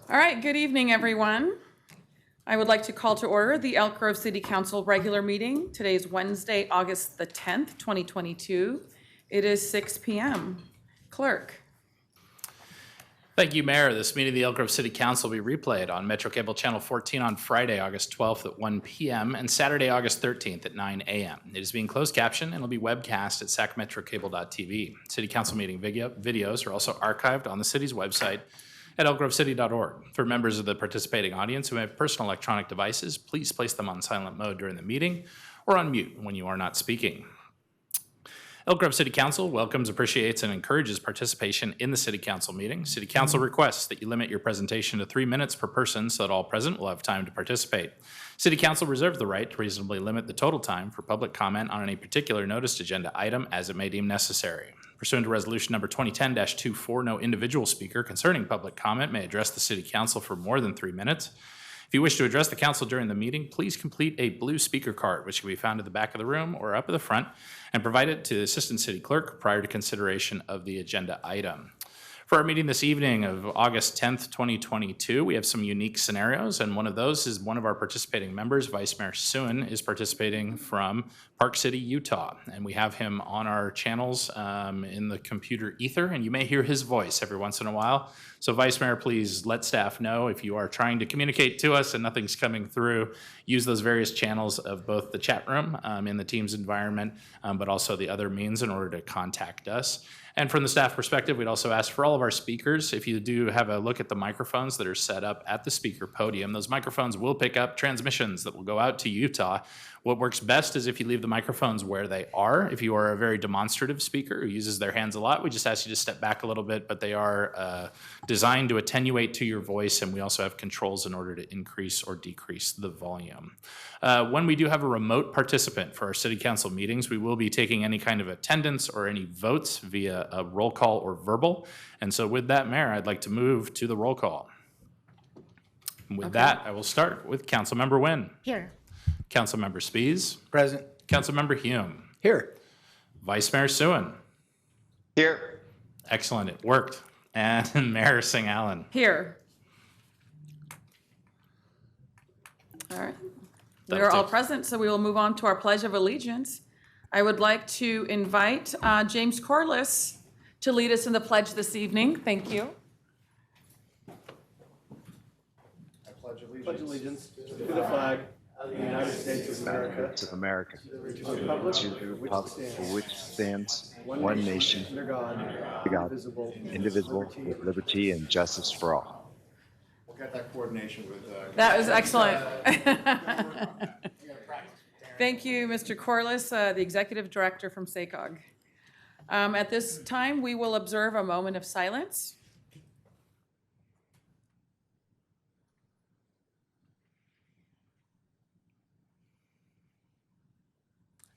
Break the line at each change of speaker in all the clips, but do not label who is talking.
All right, good evening, everyone. I would like to call to order the Elk Grove City Council regular meeting. Today is Wednesday, August the 10th, 2022. It is 6 p.m. Clerk.
Thank you, Mayor. This meeting of the Elk Grove City Council will be replayed on Metro Cable Channel 14 on Friday, August 12th at 1 p.m. and Saturday, August 13th at 9 a.m. It is being closed captioned and will be webcast at sacmetrocable.tv. City Council meeting videos are also archived on the city's website at elkgrovecity.org. For members of the participating audience who have personal electronic devices, please place them on silent mode during the meeting or on mute when you are not speaking. Elk Grove City Council welcomes, appreciates, and encourages participation in the City Council meeting. City Council requests that you limit your presentation to 3 minutes per person so that all present will have time to participate. City Council reserves the right to reasonably limit the total time for public comment on any particular noticed agenda item as it may deem necessary. Pursuant to Resolution Number 2010-24, no individual speaker concerning public comment may address the City Council for more than 3 minutes. If you wish to address the council during the meeting, please complete a blue speaker card, which can be found at the back of the room or up at the front, and provide it to the Assistant City Clerk prior to consideration of the agenda item. For our meeting this evening of August 10th, 2022, we have some unique scenarios, and one of those is one of our participating members, Vice Mayor Suen, is participating from Park City, Utah, and we have him on our channels in the computer ether, and you may hear his voice every once in a while. So Vice Mayor, please let staff know if you are trying to communicate to us and nothing's coming through, use those various channels of both the chat room in the Teams environment, but also the other means in order to contact us. And from the staff perspective, we'd also ask for all of our speakers, if you do have a look at the microphones that are set up at the speaker podium, those microphones will pick up transmissions that will go out to Utah. What works best is if you leave the microphones where they are. If you are a very demonstrative speaker who uses their hands a lot, we just ask you to step back a little bit, but they are designed to attenuate to your voice, and we also have controls in order to increase or decrease the volume. When we do have a remote participant for our city council meetings, we will be taking any kind of attendance or any votes via a roll call or verbal. And so with that, Mayor, I'd like to move to the roll call. And with that, I will start with Councilmember Nguyen.
Here.
Councilmember Spies.
Present.
Councilmember Hume.
Here.
Vice Mayor Suen.
Here.
Excellent, it worked. And Mayor Singh Allen.
Here. All right. We
That'll
are all
do.
present, so we will move on to our Pledge of Allegiance. I would like to invite James Corliss to lead us in the pledge this evening. Thank you.
Pledge allegiance to the flag of the United States of America,
States of America,
to the republic
to the republic for which stands one nation,
under God,
under God, indivisible, with liberty and justice for all.
We'll get that coordination with.
That was excellent. Thank you, Mr. Corliss, the Executive Director from SACOG. At this time, we will observe a moment of silence.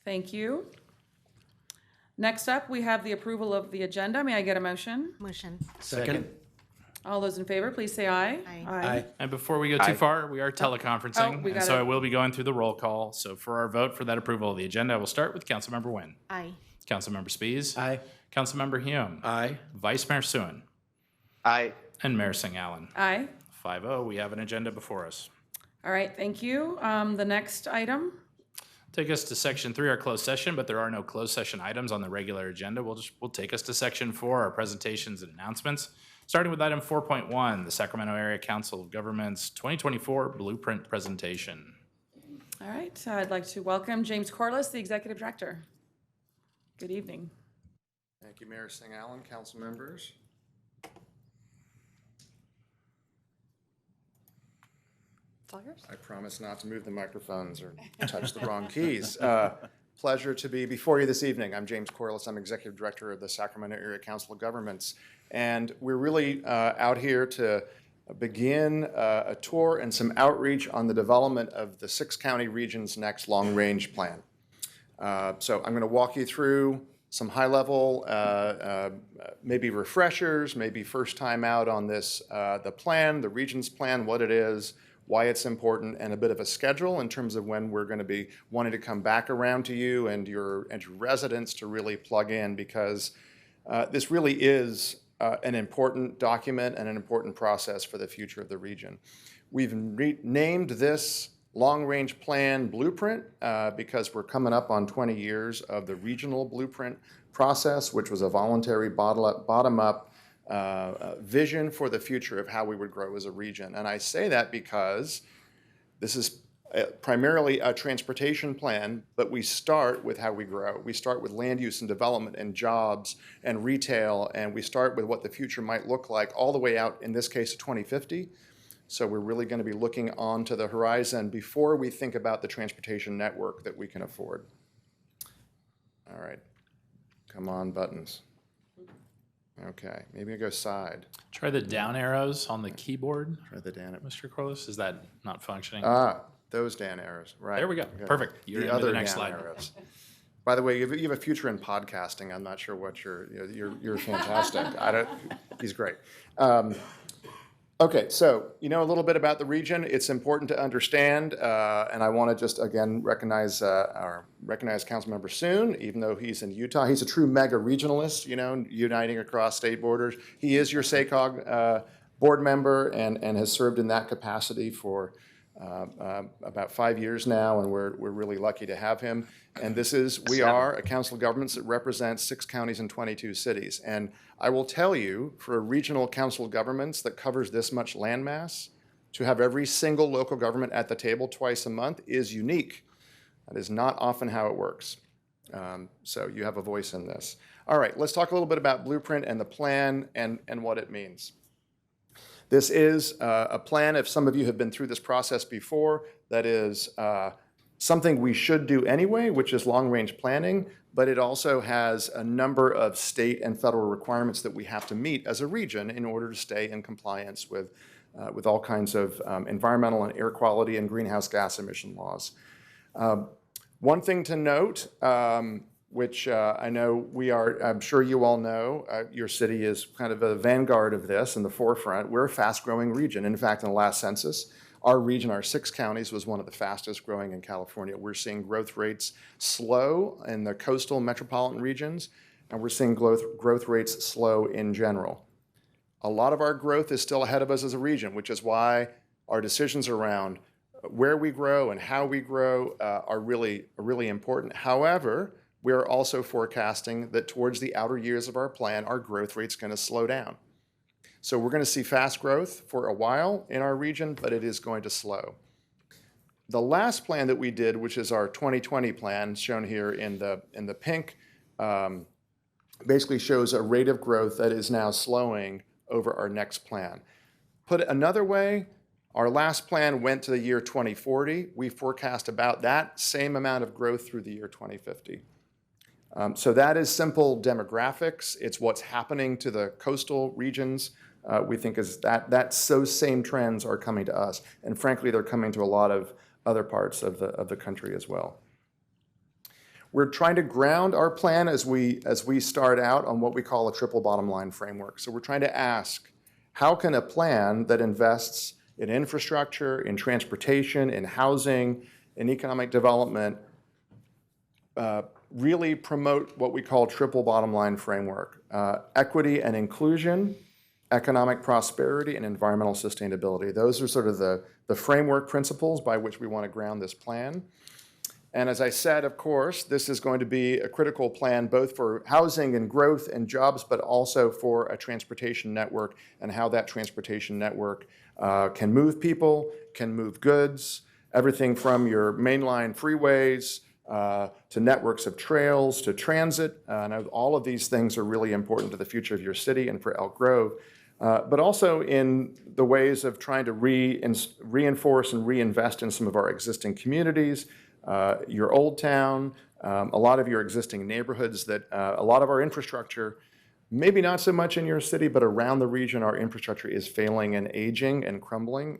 Thank you. Next up, we have the approval of the agenda. May I get a motion?
Motion.
Second.
All those in favor, please say aye.
Aye.
Aye.
And before we go too far, we are teleconferencing,
we
and
got
so
it.
I will be going through the roll call. So for our vote for that approval of the agenda, I will start with Councilmember Nguyen.
Aye.
Councilmember Spies.
Aye.
Councilmember Hume.
Aye.
Vice Mayor Suen.
Aye.
And Mayor Singh Allen.
Aye.
5-0, we have an agenda before us.
All right, thank you. The next item.
Take us to section 3, our closed session, but there are no closed session items on the regular agenda. We'll take us to section 4, our presentations and announcements. Starting with item 4.1, the Sacramento Area Council of Governments 2024 Blueprint Presentation.
All right, I'd like to welcome James Corliss, the Executive Director. Good evening.
Thank you, Mayor Singh Allen, council members.
It's all yours.
I promise not to move the microphones or touch the wrong keys. Pleasure to be before you this evening. I'm James Corliss. I'm Executive Director of the Sacramento Area Council of Governments. And we're really out here to begin a tour and some outreach on the development of the 6-county region's next long-range plan. So I'm going to walk you through some high-level, maybe refreshers, maybe first time out on this, the plan, the region's plan, what it is, why it's important, and a bit of a schedule in terms of when we're going to be wanting to come back around to you and your residents to really plug in, because this really is an important document and an important process for the future of the region. We've named this long-range plan blueprint because we're coming up on 20 years of the regional blueprint process, which was a voluntary bottom-up vision for the future of how we would grow as a region. And I say that because this is primarily a transportation plan, but we start with how we grow. We start with land use and development and jobs and retail, and we start with what the future might look like all the way out, in this case, to 2050. So we're really going to be looking onto the horizon before we think about the transportation network that we can afford. All right. Come on, buttons. Okay, maybe I go side.
Try the down arrows on the keyboard,
Try the down.
Mr. Corliss. Is that not functioning?
Those down arrows, right.
There we go.
Okay.
Perfect. You're
The
into
other
the next
down
slide.
arrows. By the way, you have a future in podcasting. I'm not sure what you're fantastic. He's great. Okay, so you know a little bit about the region. It's important to understand, and I want to just again recognize Councilmember Soon, even though he's in Utah. He's a true mega regionalist, you know, uniting across state borders. He is your SACOG board member and has served in that capacity for about 5 years now, and we're really lucky to have him. And we are a council of governments that represents 6 counties and 22 cities. And I will tell you, for a regional council of governments that covers this much landmass, to have every single local government at the table twice a month is unique. That is not often how it works. So you have a voice in this. All right, let's talk a little bit about Blueprint and the plan and what it means. This is a plan, if some of you have been through this process before, that is something we should do anyway, which is long-range planning, but it also has a number of state and federal requirements that we have to meet as a region in order to stay in compliance with all kinds of environmental and air quality and greenhouse gas emission laws. One thing to note, which I know I'm sure you all know, your city is kind of a vanguard of this in the forefront. We're a fast-growing region. In fact, in the last census, our region, our 6 counties, was one of the fastest growing in California. We're seeing growth rates slow in the coastal metropolitan regions, and we're seeing growth rates slow in general. A lot of our growth is still ahead of us as a region, which is why our decisions around where we grow and how we grow are really important. However, we're also forecasting that towards the outer years of our plan, our growth rate's going to slow down. So we're going to see fast growth for a while in our region, but it is going to slow. The last plan that we did, which is our 2020 plan, shown here in the pink, basically shows a rate of growth that is now slowing over our next plan. Put it another way, our last plan went to the year 2040. We forecast about that same amount of growth through the year 2050. So that is simple demographics. It's what's happening to the coastal regions. We think is that those same trends are coming to us, and frankly, they're coming to a lot of other parts of the country as well. We're trying to ground our plan as we start out on what we call a triple bottom line framework. So we're trying to ask, how can a plan that invests in infrastructure, in transportation, in housing, in economic development, really promote what we call triple bottom line framework: equity and inclusion, economic prosperity, and environmental sustainability. Those are sort of the framework principles by which we want to ground this plan. And as I said, of course, this is going to be a critical plan both for housing and growth and jobs, but also for a transportation network and how that transportation network can move people, can move goods, everything from your mainline freeways to networks of trails, to transit. And all of these things are really important to the future of your city and for Elk Grove, but also in the ways of trying to reinforce and reinvest in some of our existing communities, your old town, a lot of your existing neighborhoods that a lot of our infrastructure, maybe not so much in your city, but around the region, our infrastructure is failing and aging and crumbling.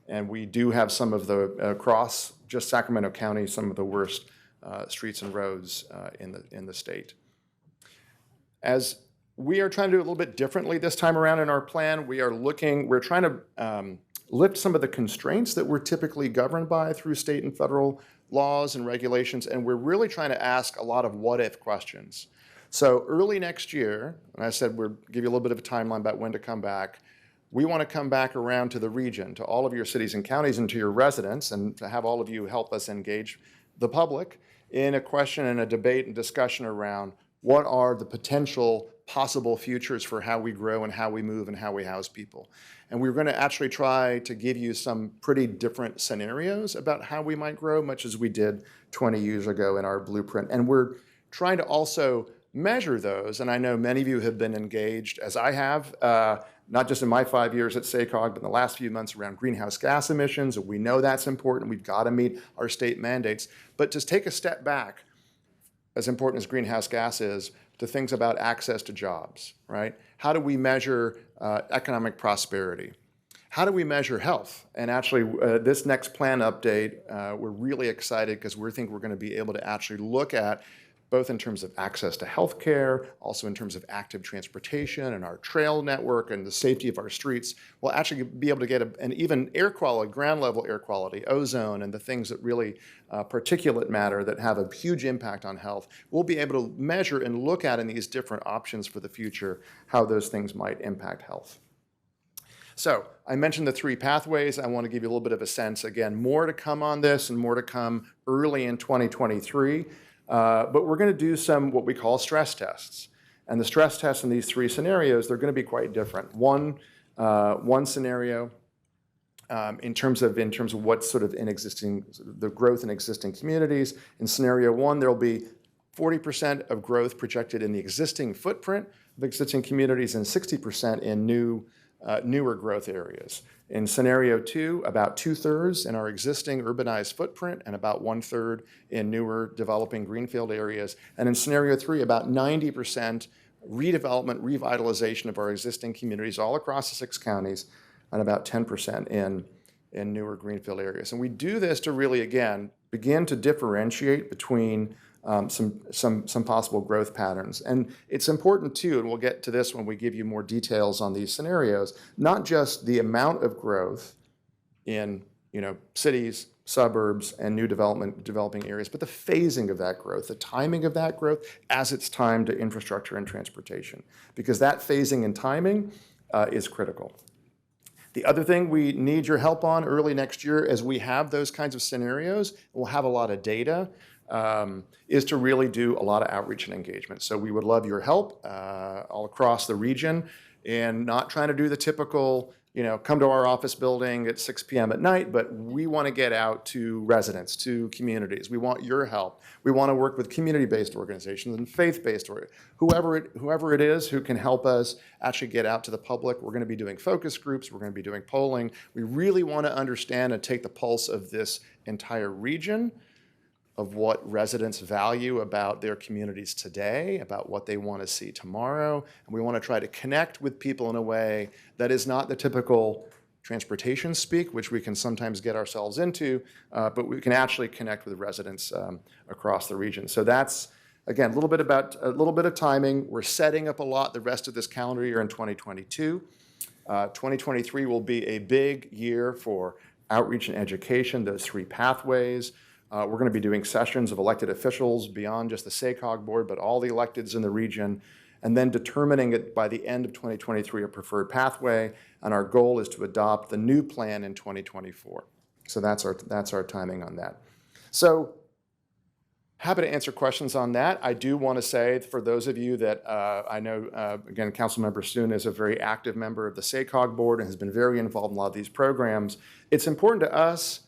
And we do have some of the, across just Sacramento County, some of the worst streets and roads in the state. As we are trying to do a little bit differently this time around in our plan, we're trying to lift some of the constraints that we're typically governed by through state and federal laws and regulations, and we're really trying to ask a lot of what-if questions. So early next year, and I said we'll give you a little bit of a timeline about when to come back, we want to come back around to the region, to all of your cities and counties and to your residents, and to have all of you help us engage the public in a question and a debate and discussion around what are the potential possible futures for how we grow and how we move and how we house people. And we're going to actually try to give you some pretty different scenarios about how we might grow, much as we did 20 years ago in our blueprint. And we're trying to also measure those, and I know many of you have been engaged, as I have, not just in my 5 years at SACOG, but in the last few months around greenhouse gas emissions. We know that's important. We've got to meet our state mandates. But to take a step back, as important as greenhouse gas is, to things about access to jobs, right? How do we measure economic prosperity? How do we measure health? And actually, this next plan update, we're really excited because we think we're going to be able to actually look at both in terms of access to health care, also in terms of active transportation and our trail network and the safety of our streets. We'll actually be able to get an even air quality, ground level air quality, ozone, and the things that really particulate matter that have a huge impact on health. We'll be able to measure and look at in these different options for the future how those things might impact health. So I mentioned the 3 pathways. I want to give you a little bit of a sense. Again, more to come on this and more to come early in 2023. But we're going to do some what we call stress tests. And the stress tests in these 3 scenarios, they're going to be quite different. One scenario in terms of what's sort of in existing, the growth in existing communities. In scenario 1, there'll be 40% of growth projected in the existing footprint of existing communities and 60% in newer growth areas. In scenario 2, about 2/3 in our existing urbanized footprint and about 1/3 in newer developing greenfield areas. And in scenario 3, about 90% redevelopment, revitalization of our existing communities all across the 6 counties and about 10% in newer greenfield areas. And we do this to really, again, begin to differentiate between some possible growth patterns. And it's important too, and we'll get to this when we give you more details on these scenarios, not just the amount of growth in cities, suburbs, and new developing areas, but the phasing of that growth, the timing of that growth as it's timed to infrastructure and transportation, because that phasing and timing is critical. The other thing we need your help on early next year as we have those kinds of scenarios, we'll have a lot of data, is to really do a lot of outreach and engagement. So we would love your help all across the region in not trying to do the typical, come to our office building at 6 p.m. at night, but we want to get out to residents, to communities. We want your help. We want to work with community-based organizations and faith-based organizations, whoever it is who can help us actually get out to the public. We're going to be doing focus groups. We're going to be doing polling. We really want to understand and take the pulse of this entire region, of what residents value about their communities today, about what they want to see tomorrow. And we want to try to connect with people in a way that is not the typical transportation speak, which we can sometimes get ourselves into, but we can actually connect with residents across the region. So that's, again, a little bit of timing. We're setting up a lot the rest of this calendar year in 2022. 2023 will be a big year for outreach and education, those 3 pathways. We're going to be doing sessions of elected officials beyond just the SACOG board, but all the electeds in the region, and then determining it by the end of 2023 a preferred pathway. And our goal is to adopt the new plan in 2024. So that's our timing on that. So happy to answer questions on that. I do want to say for those of you that I know, again, Councilmember Stune is a very active member of the SACOG board and has been very involved in a lot of these programs. It's important to us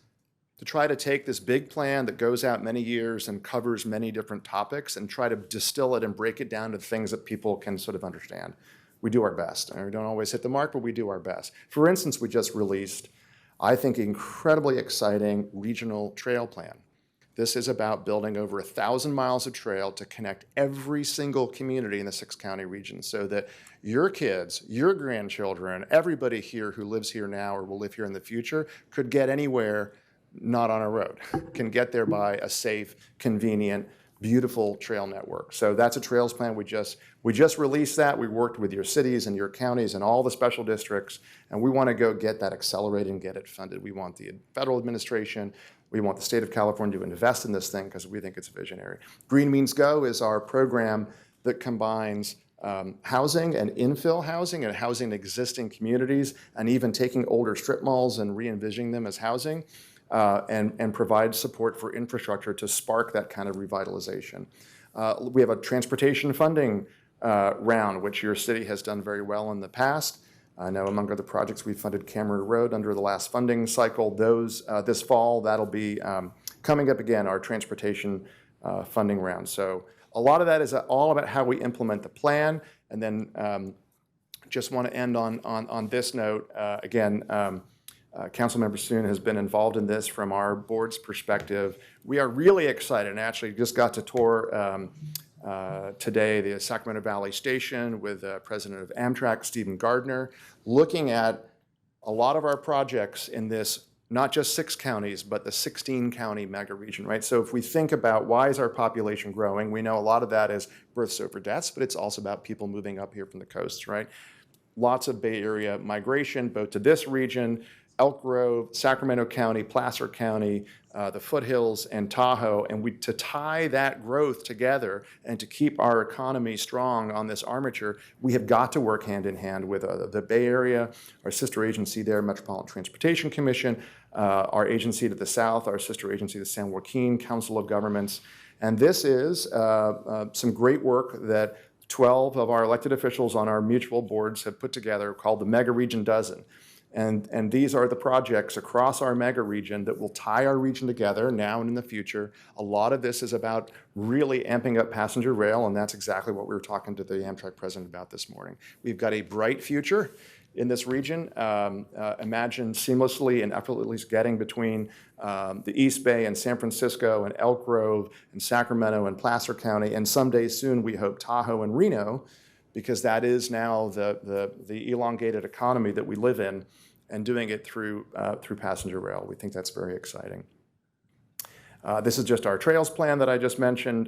to try to take this big plan that goes out many years and covers many different topics and try to distill it and break it down to things that people can sort of understand. We do our best. And we don't always hit the mark, but we do our best. For instance, we just released, I think, incredibly exciting regional trail plan. This is about building over 1,000 miles of trail to connect every single community in the 6-county region so that your kids, your grandchildren, everybody here who lives here now or will live here in the future could get anywhere not on a road, can get there by a safe, convenient, beautiful trail network. So that's a trails plan. We just released that. We worked with your cities and your counties and all the special districts, and we want to go get that accelerated and get it funded. We want the federal administration, we want the state of California to invest in this thing because we think it's visionary. Green Means Go is our program that combines housing and infill housing and housing existing communities, and even taking older strip malls and re-envisioning them as housing, and provide support for infrastructure to spark that kind of revitalization. We have a transportation funding round, which your city has done very well in the past. I know among other projects, we funded Cameron Road under the last funding cycle. This fall, that'll be coming up again, our transportation funding round. So a lot of that is all about how we implement the plan. And then just want to end on this note. Again, Councilmember Soon has been involved in this from our board's perspective. We are really excited, and actually just got to tour today the Sacramento Valley Station with President of Amtrak, Stephen Gardner, looking at a lot of our projects in this, not just 6 counties, but the 16-county mega region, right? So if we think about why is our population growing, we know a lot of that is births over deaths, but it's also about people moving up here from the coast, right? Lots of Bay Area migration, both to this region, Elk Grove, Sacramento County, Placer County, the foothills, and Tahoe, and to tie that growth together and to keep our economy strong on this armature, we have got to work hand in hand with the Bay Area, our sister agency there, Metropolitan Transportation Commission, our agency to the south, our sister agency, the San Joaquin Council of Governments. And this is some great work that 12 of our elected officials on our mutual boards have put together called the Mega Region Dozen. And these are the projects across our mega region that will tie our region together now and in the future. A lot of this is about really amping up passenger rail, and that's exactly what we were talking to the Amtrak president about this morning. We've got a bright future in this region. Imagine seamlessly and effortlessly getting between the East Bay and San Francisco and Elk Grove and Sacramento and Placer County, and someday soon we hope Tahoe and Reno, because that is now the elongated economy that we live in, and doing it through passenger rail. We think that's very exciting. This is just our trails plan that I just mentioned.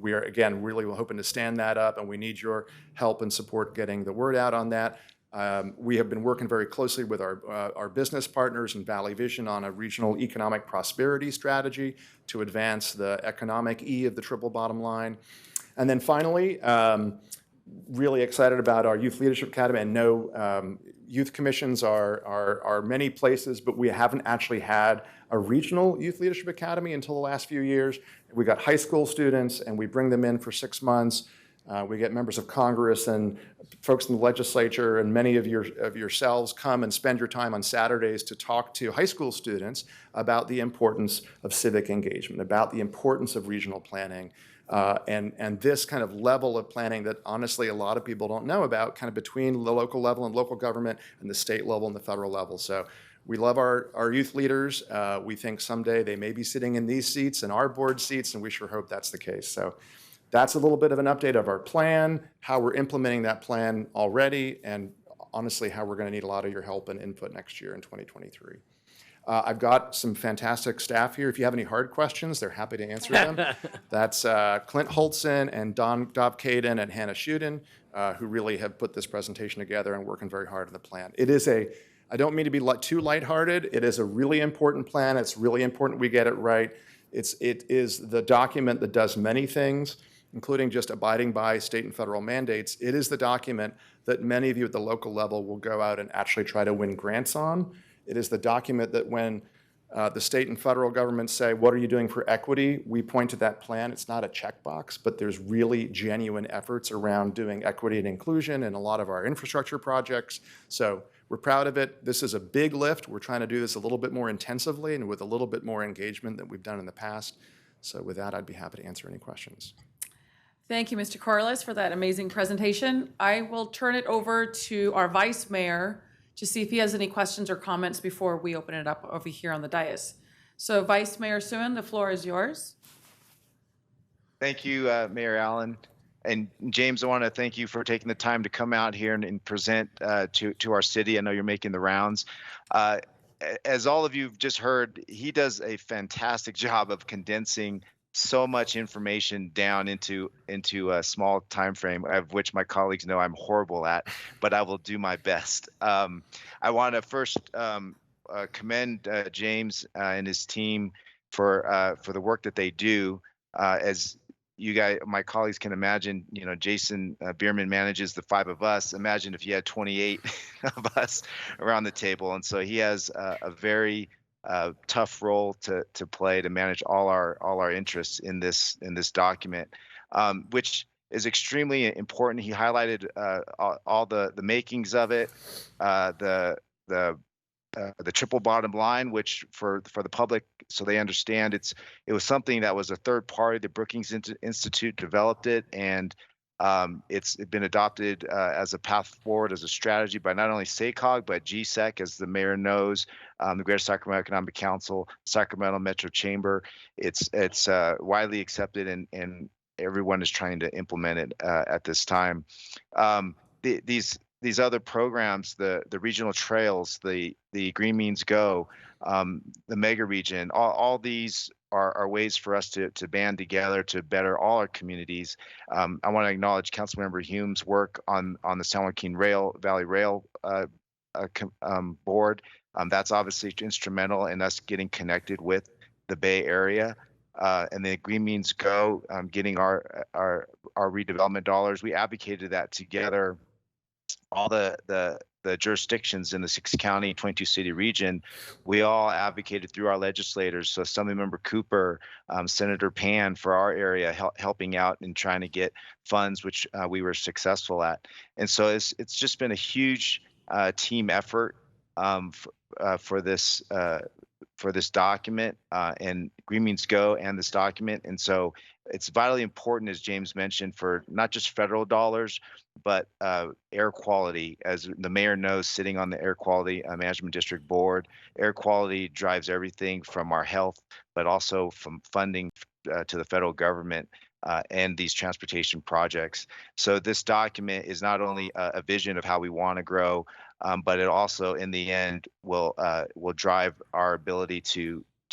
We are, again, really hoping to stand that up, and we need your help and support getting the word out on that. We have been working very closely with our business partners in Valley Vision on a regional economic prosperity strategy to advance the economic E of the triple bottom line. And then finally, really excited about our Youth Leadership Academy. And no, youth commissions are many places, but we haven't actually had a regional Youth Leadership Academy until the last few years. We got high school students, and we bring them in for 6 months. We get members of Congress and folks in the legislature, and many of yourselves come and spend your time on Saturdays to talk to high school students about the importance of civic engagement, about the importance of regional planning, and this kind of level of planning that honestly a lot of people don't know about, kind of between the local level and local government and the state level and the federal level. So we love our youth leaders. We think someday they may be sitting in these seats, in our board seats, and we sure hope that's the case. So that's a little bit of an update of our plan, how we're implementing that plan already, and honestly how we're going to need a lot of your help and input next year in 2023. I've got some fantastic staff here. If you have any hard questions, they're happy to answer them. That's Clint Holtzen and Dov Caden and Hannah Shuden, who really have put this presentation together and working very hard on the plan. It is I don't mean to be too lighthearted. It is a really important plan. It's really important we get it right. It is the document that does many things, including just abiding by state and federal mandates. It is the document that many of you at the local level will go out and actually try to win grants on. It is the document that when the state and federal governments say, what are you doing for equity? We point to that plan. It's not a checkbox, but there's really genuine efforts around doing equity and inclusion in a lot of our infrastructure projects. So we're proud of it. This is a big lift. We're trying to do this a little bit more intensively and with a little bit more engagement than we've done in the past. So with that, I'd be happy to answer any questions.
Thank you, Mr. Corliss, for that amazing presentation. I will turn it over to our Vice Mayor to see if he has any questions or comments before we open it up over here on the dais. So Vice Mayor Suen, the floor is yours.
Thank you, Mayor Allen. And James, I want to thank you for taking the time to come out here and present to our city. I know you're making the rounds. As all of you have just heard, he does a fantastic job of condensing so much information down into a small time frame, of which my colleagues know I'm horrible at, but I will do my best. I want to first commend James and his team for the work that they do. As you guys, my colleagues can imagine, Jason Bierman manages the five of us. Imagine if you had 28 of us around the table. And so he has a very tough role to play to manage all our interests in this document, which is extremely important. He highlighted all the makings of it, the triple bottom line, which for the public, so they understand, it was something that was a third party. The Brookings Institute developed it, and it's been adopted as a path forward, as a strategy by not only SACOG but GSEC, as the mayor knows, the Greater Sacramento Economic Council, Sacramento Metro Chamber. It's widely accepted, and everyone is trying to implement it at this time. These other programs, the regional trails, the Green Means Go, the mega region, all these are ways for us to band together to better all our communities. I want to acknowledge Councilmember Hume's work on the San Joaquin Valley Rail board. That's obviously instrumental in us getting connected with the Bay Area. And then Green Means Go, getting our redevelopment dollars. We advocated that together. All the jurisdictions in the 6-county, 22-city region, we all advocated through our legislators. So Assemblymember Cooper, Senator Pan for our area, helping out and trying to get funds, which we were successful at. And so it's just been a huge team effort for this document, and Green Means Go and this document. And so it's vitally important, as James mentioned, for not just federal dollars, but air quality. As the mayor knows, sitting on the Air Quality Management District Board, air quality drives everything from our health, but also from funding to the federal government and these transportation projects. So this document is not only a vision of how we want to grow, but it also, in the end, will drive our ability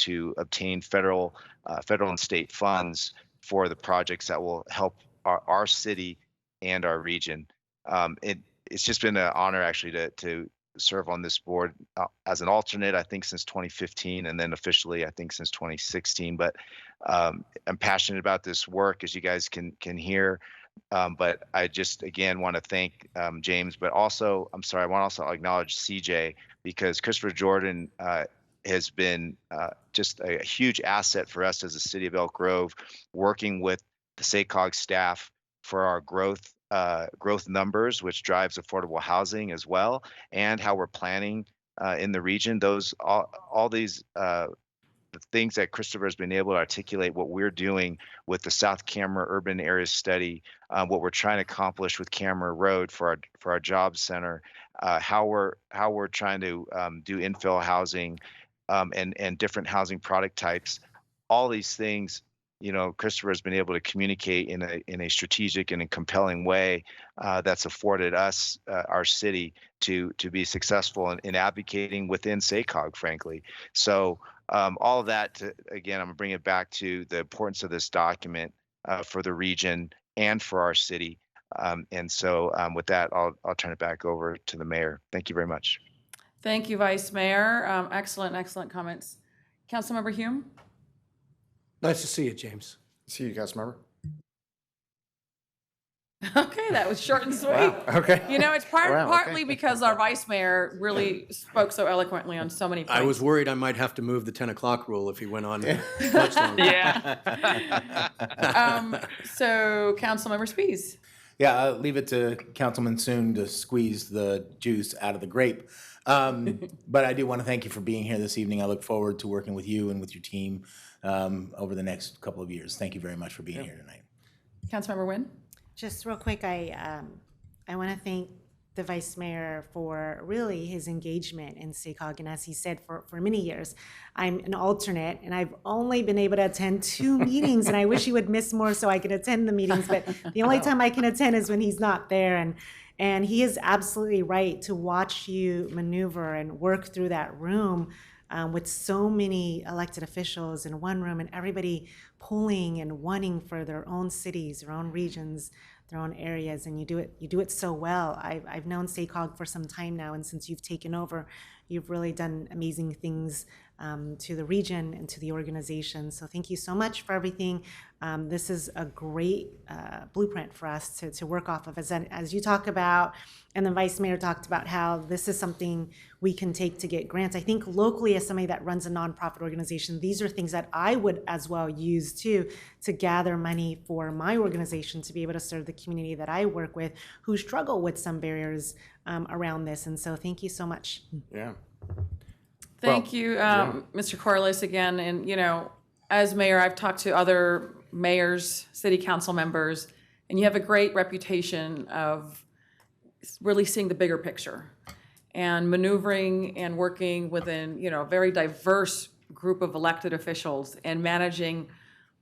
to obtain federal and state funds for the projects that will help our city and our region. It's just been an honor, actually, to serve on this board as an alternate, I think, since 2015, and then officially, I think, since 2016. But I'm passionate about this work, as you guys can hear. But I just, again, want to thank James, but also, I want to also acknowledge CJ, because Christopher Jordan has been just a huge asset for us as the city of Elk Grove, working with the SACOG staff for our growth numbers, which drives affordable housing as well, and how we're planning in the region. All these the things that Christopher has been able to articulate, what we're doing with the South Camera Urban Areas Study, what we're trying to accomplish with Camera Road for our jobs center, how we're trying to do infill housing and different housing product types. All these things, Christopher has been able to communicate in a strategic and a compelling way that's afforded us, our city, to be successful in advocating within SACOG, frankly. So all of that, again, I'm gonna bring it back to the importance of this document for the region and for our city. And so with that, I'll turn it back over to the mayor. Thank you very much.
Thank you, Vice Mayor. Excellent comments. Councilmember Hume?
Nice to see you, James.
See you, Councilmember.
Okay, that was short and sweet.
Okay.
It's
Wow, okay.
partly because our Vice Mayor really spoke so eloquently on so many points.
I was worried I might have to move the 10 o'clock rule if he went on much longer.
So, Councilmember Spies.
Yeah, I'll leave it to Councilman Soon to squeeze the juice out of the grape. But I do want to thank you for being here this evening. I look forward to working with you and with your team over the next couple of years. Thank you very much for being here tonight.
Councilmember Nguyen.
Just real quick, I want to thank the Vice Mayor for really his engagement in SACOG. And as he said, for many years, I'm an alternate, and I've only been able to attend 2 meetings, and I wish he would miss more so I can attend the meetings. But the only time I can attend is when he's not there. And he is absolutely right to watch you maneuver and work through that room with so many elected officials in one room, and everybody pulling and wanting for their own cities, their own regions, their own areas, and you do it so well. I've known SACOG for some time now, and since you've taken over, you've really done amazing things to the region and to the organization. So thank you so much for everything. This is a great blueprint for us to work off of. As you talk about, and the Vice Mayor talked about how this is something we can take to get grants. I think locally, as somebody that runs a nonprofit organization, these are things that I would as well use too to gather money for my organization to be able to serve the community that I work with who struggle with some barriers around this. And so thank you so much.
Yeah.
Thank you, Mr. Corliss, again. And, you know, as mayor, I've talked to other mayors, city council members, and you have a great reputation of really seeing the bigger picture and maneuvering and working within, you know, a very diverse group of elected officials and managing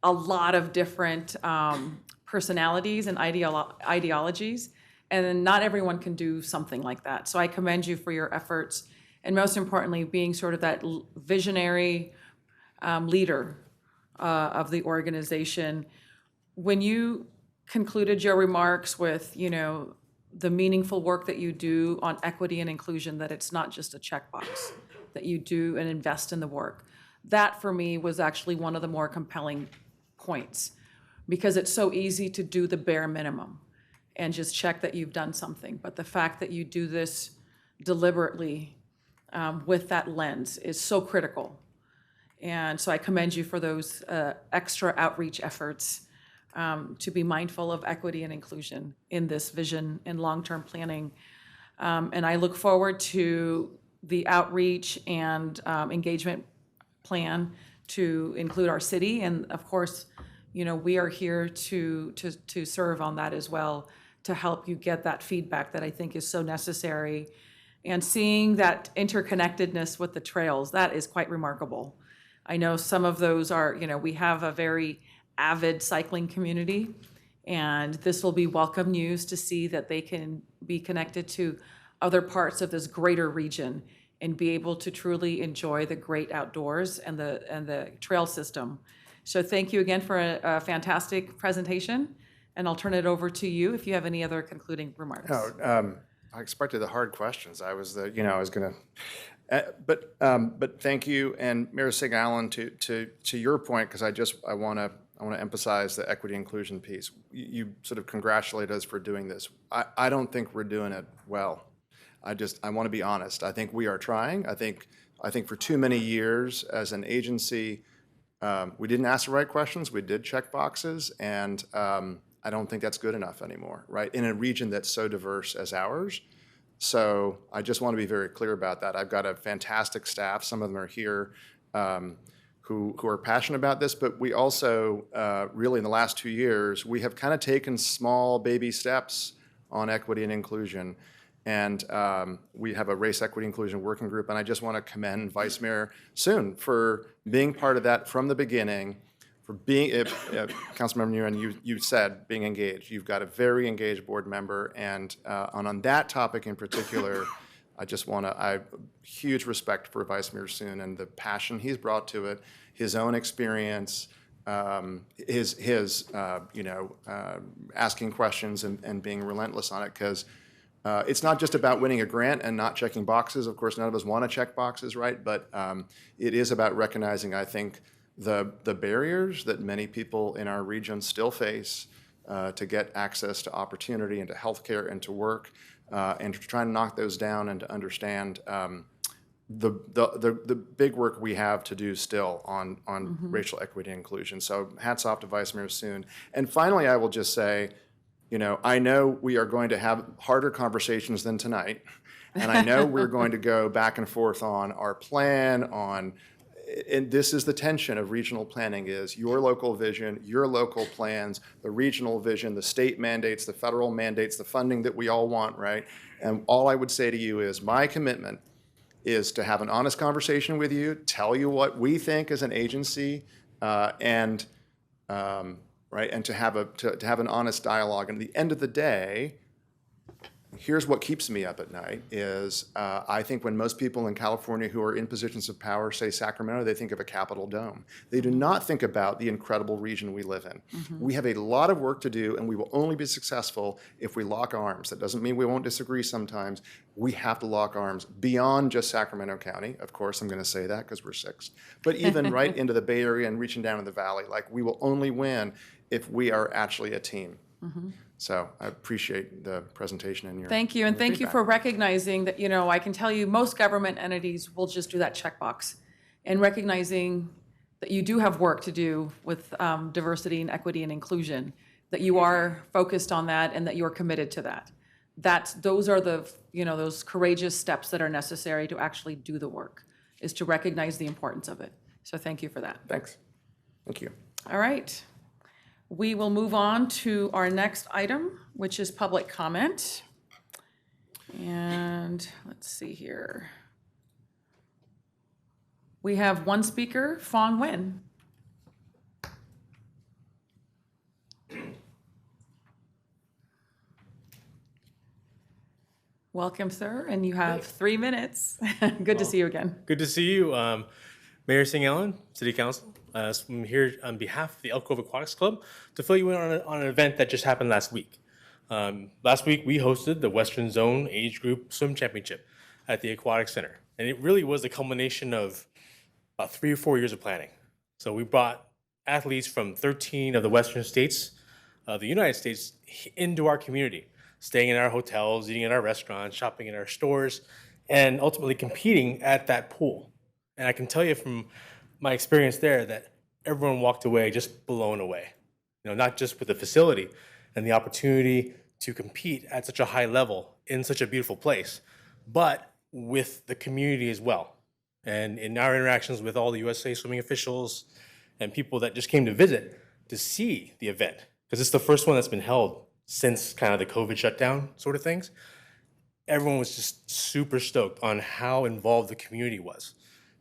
a lot of different personalities and ideologies. And then not everyone can do something like that. So I commend you for your efforts. And most importantly, being sort of that visionary leader of the organization. When you concluded your remarks with, you know, the meaningful work that you do on equity and inclusion, that it's not just a checkbox, that you do and invest in the work. That for me was actually one of the more compelling points, because it's so easy to do the bare minimum and just check that you've done something. But the fact that you do this deliberately with that lens is so critical. And so I commend you for those extra outreach efforts to be mindful of equity and inclusion in this vision and long-term planning. And I look forward to the outreach and engagement plan to include our city. And of course, you know, we are here to serve on that as well, to help you get that feedback that I think is so necessary. And seeing that interconnectedness with the trails, that is quite remarkable. I know some of those are, you know, we have a very avid cycling community, and this will be welcome news to see that they can be connected to other parts of this greater region and be able to truly enjoy the great outdoors and the trail system. So thank you again for a fantastic presentation, and I'll turn it over to you if you have any other concluding remarks.
I expected the hard questions. I was going to, but thank you, and Mayor Singh-Allen, to your point, because I want to emphasize the equity inclusion piece. You sort of congratulate us for doing this. I don't think we're doing it well. I want to be honest. I think we are trying. I think for too many years as an agency, we didn't ask the right questions. We did check boxes, and I don't think that's good enough anymore, right? In a region that's so diverse as ours. So I just want to be very clear about that. I've got a fantastic staff. Some of them are here who are passionate about this, but we also, really in the last 2 years, we have kind of taken small baby steps on equity and inclusion. And we have a race equity inclusion working group, and I just want to commend Vice Mayor Soon for being part of that from the beginning, for being, Councilmember Nguyen, you said being engaged. You've got a very engaged board member, and on that topic in particular, I have huge respect for Vice Mayor Soon and the passion he's brought to it, his own experience, his asking questions and being relentless on it, because it's not just about winning a grant and not checking boxes. Of course, none of us want to check boxes, right? But it is about recognizing, I think, the barriers that many people in our region still face to get access to opportunity and to healthcare and to work, and to try and knock those down and to understand the big work we have to do still on racial equity and inclusion. So hats off to Vice Mayor Soon. And finally, I will just say, I know we are going to have harder conversations than tonight, and I know we're going to go back and forth on our plan, and this is the tension of regional planning, is your local vision, your local plans, the regional vision, the state mandates, the federal mandates, the funding that we all want, right? And all I would say to you is my commitment is to have an honest conversation with you, tell you what we think as an agency, and to have an honest dialogue. And at the end of the day, here's what keeps me up at night is I think when most people in California who are in positions of power say Sacramento, they think of a Capitol dome. They do not think about the incredible region we live in. We have a lot of work to do, and we will only be successful if we lock arms. That doesn't mean we won't disagree sometimes. We have to lock arms beyond just Sacramento County. Of course, I'm going to say that because we're 6. But even right into the Bay Area and reaching down in the valley, like we will only win if we are actually a team. So I appreciate the presentation and your
Thank you, and
your
thank you
feedback.
for recognizing that, I can tell you, most government entities will just do that checkbox, and recognizing that you do have work to do with diversity and equity and inclusion, that you are focused on that and that you're committed to that. Those are the, those courageous steps that are necessary to actually do the work, is to recognize the importance of it. So thank you for that.
Thanks. Thank you.
All right. We will move on to our next item, which is public comment. And let's see here. We have one speaker, Fong Nguyen. Welcome, sir, and you have 3 minutes. Good to see you again.
Good to see you, Mayor St. Ellen, City Council. I'm here on behalf of the Elk Grove Aquatics Club to fill you in on an event that just happened last week. Last week, we hosted the Western Zone Age Group Swim Championship at the Aquatic Center. And it really was a culmination of about 3 or 4 years of planning. So we brought athletes from 13 of the Western states of the United States into our community, staying in our hotels, eating at our restaurants, shopping in our stores, and ultimately competing at that pool. And I can tell you from my experience there that everyone walked away just blown away. Not just with the facility and the opportunity to compete at such a high level in such a beautiful place, but with the community as well. And in our interactions with all the USA Swimming officials and people that just came to visit to see the event, because it's the first one that's been held since kind of the COVID shutdown sort of things, everyone was just super stoked on how involved the community was,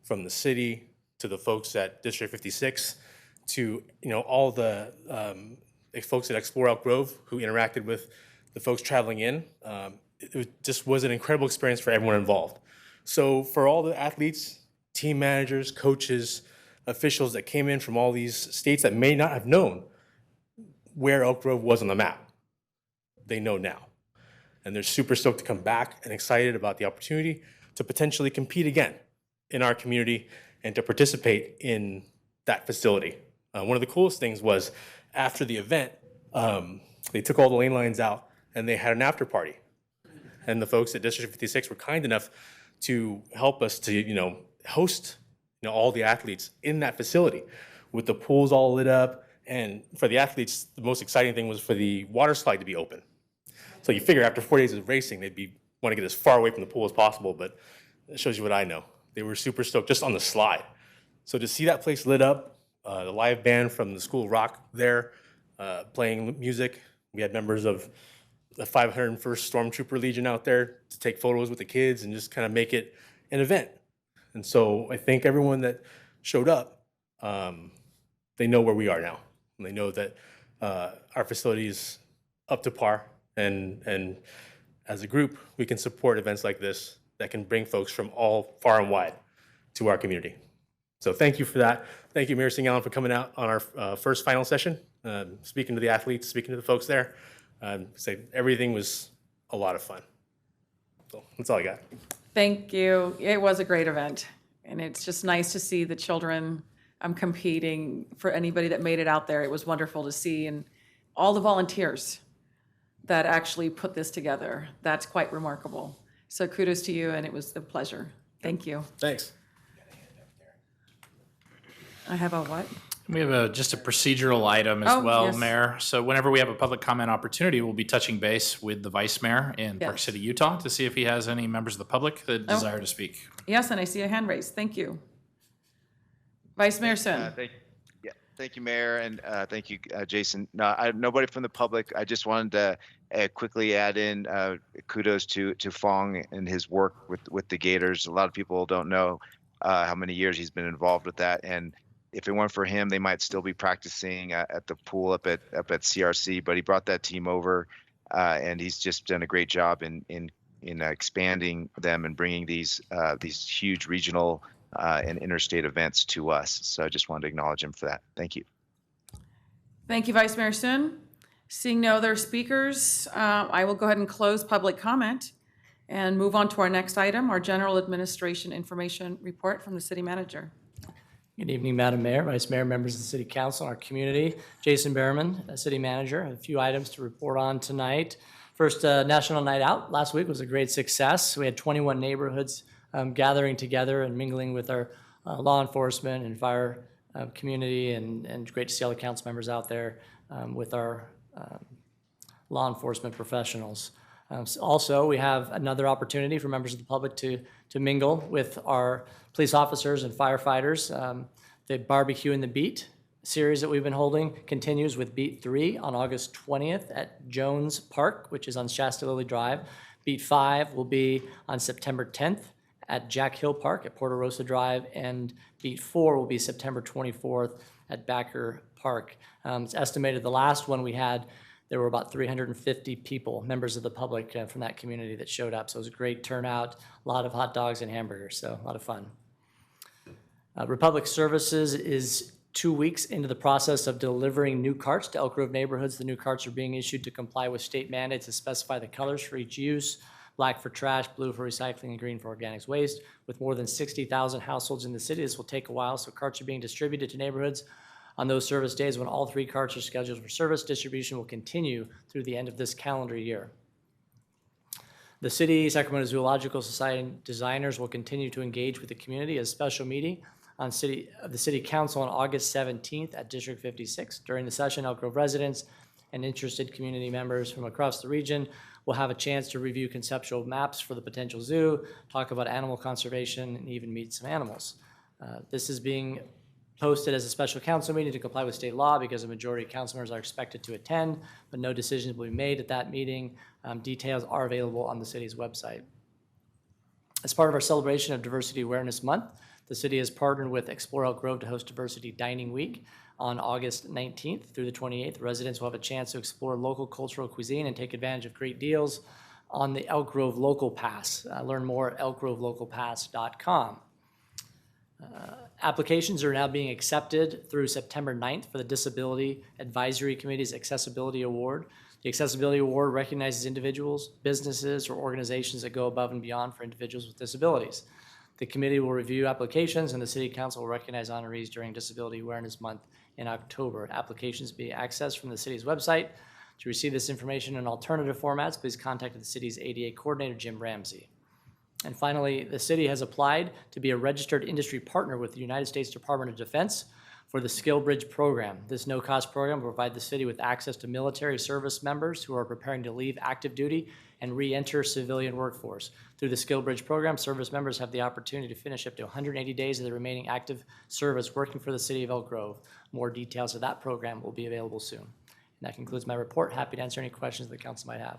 from the city to the folks at District 56 to all the folks at Explore Elk Grove who interacted with the folks traveling in. Just was an incredible experience for everyone involved. So for all the athletes, team managers, coaches, officials that came in from all these states that may not have known where Elk Grove was on the map, they know now. And they're super stoked to come back and excited about the opportunity to potentially compete again in our community and to participate in that facility. One of the coolest things was after the event, they took all the lane lines out and they had an after party. And the folks at District 56 were kind enough to help us to, host, all the athletes in that facility with the pools all lit up. And for the athletes, the most exciting thing was for the water slide to be open. So you figure after 4 days of racing, they'd want to get as far away from the pool as possible, but it shows you what I know. They were super stoked just on the slide. So to see that place lit up, the live band from the School of Rock there playing music. We had members of the 501st Stormtrooper Legion out there to take photos with the kids and just kind of make it an event. And so I think everyone that showed up, they know where we are now. And they know that our facility is up to par. And as a group, we can support events like this that can bring folks from all far and wide to our community. So thank you for that. Thank you, Mayor St. Ellen, for coming out on our first final session, speaking to the athletes, speaking to the folks there. Say everything was a lot of fun. So that's all I got.
Thank you. It was a great event, and it's just nice to see the children competing. For anybody that made it out there, it was wonderful to see, and all the volunteers that actually put this together. That's quite remarkable. So kudos to you, and it was a pleasure. Thank you.
Thanks.
I have a what?
We have just a procedural item as
Oh,
well,
yes.
Mayor. So whenever we have a public comment opportunity, we'll be touching base with the Vice Mayor in Park
Yes.
City, Utah, to see if he has any members of the public that desire to speak.
Yes, and I see a hand raised. Thank you. Vice Mayor Sun.
Thank you, Mayor, and thank you, Jason. No, nobody from the public. I just wanted to quickly add in kudos to Fong and his work with the Gators. A lot of people don't know how many years he's been involved with that, and if it weren't for him, they might still be practicing at the pool up at CRC. But he brought that team over and he's just done a great job in expanding them and bringing these huge regional and interstate events to us. So I just wanted to acknowledge him for that. Thank you.
Thank you, Vice Mayor Sun. Seeing no other speakers, I will go ahead and close public comment and move on to our next item, our General Administration Information Report from the City Manager.
Good evening, Madam Mayor, Vice Mayor, members of the City Council, and our community. Jason Behrman, City Manager. A few items to report on tonight. First, National Night Out last week was a great success. We had 21 neighborhoods gathering together and mingling with our law enforcement and fire community, and great to see all the council members out there with our law enforcement professionals. Also, we have another opportunity for members of the public to mingle with our police officers and firefighters. The Barbecue and the Beat series that we've been holding continues with Beat 3 on August 20th at Jones Park, which is on Shasta Lily Drive. Beat 5 will be on September 10th at Jack Hill Park at Porta Rosa Drive, and Beat 4 will be September 24th at Backer Park. It's estimated the last one we had, there were about 350 people, members of the public from that community that showed up. So it was a great turnout, a lot of hot dogs and hamburgers, so a lot of fun. Republic Services is 2 weeks into the process of delivering new carts to Elk Grove neighborhoods. The new carts are being issued to comply with state mandates to specify the colors for each use: black for trash, blue for recycling, and green for organics waste. With more than 60,000 households in the city, this will take a while, so carts are being distributed to neighborhoods on those service days. When all 3 carts are scheduled for service, distribution will continue through the end of this calendar year. The city, Sacramento Zoological Society designers will continue to engage with the community as a special meeting on the City Council on August 17th at District 56. During the session, Elk Grove residents and interested community members from across the region will have a chance to review conceptual maps for the potential zoo, talk about animal conservation, and even meet some animals. This is being posted as a special council meeting to comply with state law because a majority of council members are expected to attend, but no decisions will be made at that meeting. Details are available on the city's website. As part of our celebration of Diversity Awareness Month, the city has partnered with Explore Elk Grove to host Diversity Dining Week on August 19th through the 28th. Residents will have a chance to explore local cultural cuisine and take advantage of great deals on the Elk Grove Local Pass. Learn more at elkgrovelocalpass.com. Applications are now being accepted through September 9th for the Disability Advisory Committee's Accessibility Award. The Accessibility Award recognizes individuals, businesses, or organizations that go above and beyond for individuals with disabilities. The committee will review applications, and the City Council will recognize honorees during Disability Awareness Month in October. Applications be accessed from the city's website. To receive this information in alternative formats, please contact the city's ADA coordinator, Jim Ramsey. And finally, the city has applied to be a registered industry partner with the United States Department of Defense for the SkillBridge program. This no-cost program will provide the city with access to military service members who are preparing to leave active duty and re-enter civilian workforce. Through the SkillBridge program, service members have the opportunity to finish up to 180 days of the remaining active service working for the city of Elk Grove. More details of that program will be available soon. And that concludes my report. Happy to answer any questions the council might have.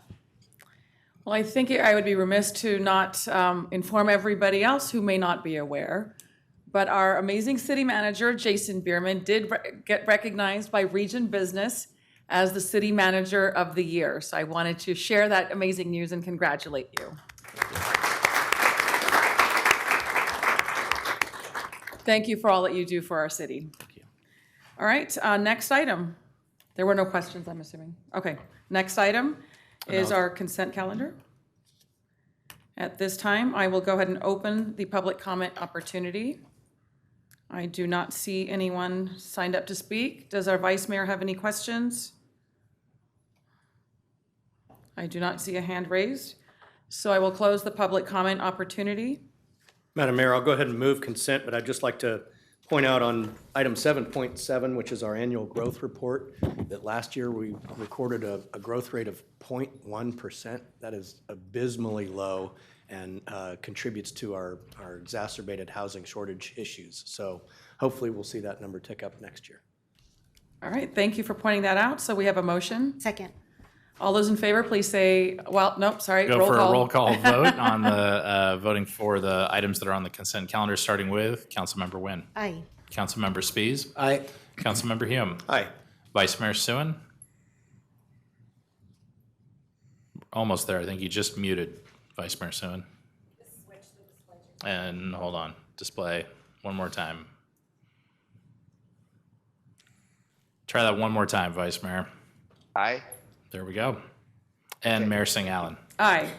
Well, I think I would be remiss to not inform everybody else who may not be aware, but our amazing city manager, Jason Behrman, did get recognized by Region Business as the City Manager of the Year. So I wanted to share that amazing news and congratulate you. Thank you for all that you do for our city.
Thank you.
All right, next item. There were no questions, I'm assuming. Okay, next item is our consent calendar. At this time, I will go ahead and open the public comment opportunity. I do not see anyone signed up to speak. Does our Vice Mayor have any questions? I do not see a hand raised. So I will close the public comment opportunity.
Madam Mayor, I'll go ahead and move consent, but I'd just like to point out on item 7.7, which is our annual growth report, that last year we recorded a growth rate of 0.1%. That is abysmally low and contributes to our exacerbated housing shortage issues. So hopefully we'll see that number tick up next year.
All right, thank you for pointing that out. So we have a motion.
Second.
All those in favor, please say, well, nope, sorry.
Go for a roll call vote on the voting for the items that are on the consent calendar, starting with Councilmember Nguyen.
Aye.
Councilmember Spies.
Aye.
Councilmember Hume.
Aye.
Vice Mayor Suen. almost there. I think you just muted Vice Mayor Simmon. And hold on, display one more time. Try that one more time, Vice Mayor.
Aye.
There we go. And Mayor Singh Allen.
Aye.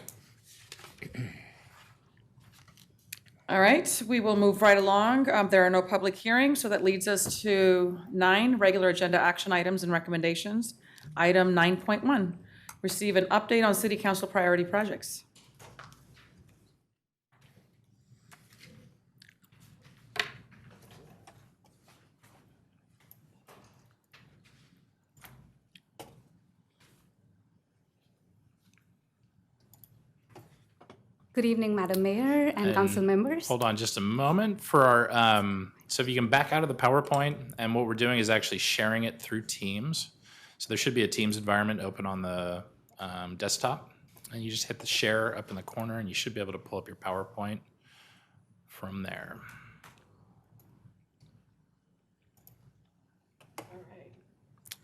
All right, we will move right along. There are no public hearings, so that leads us to 9 regular agenda action items and recommendations. Item 9.1, receive an update on city council priority projects.
Good evening, Madam Mayor and council members.
Hold on just a moment for our, so if you can back out of the PowerPoint, and what we're doing is actually sharing it through Teams. So there should be a Teams environment open on the desktop, and you just hit the share up in the corner, and you should be able to pull up your PowerPoint from there.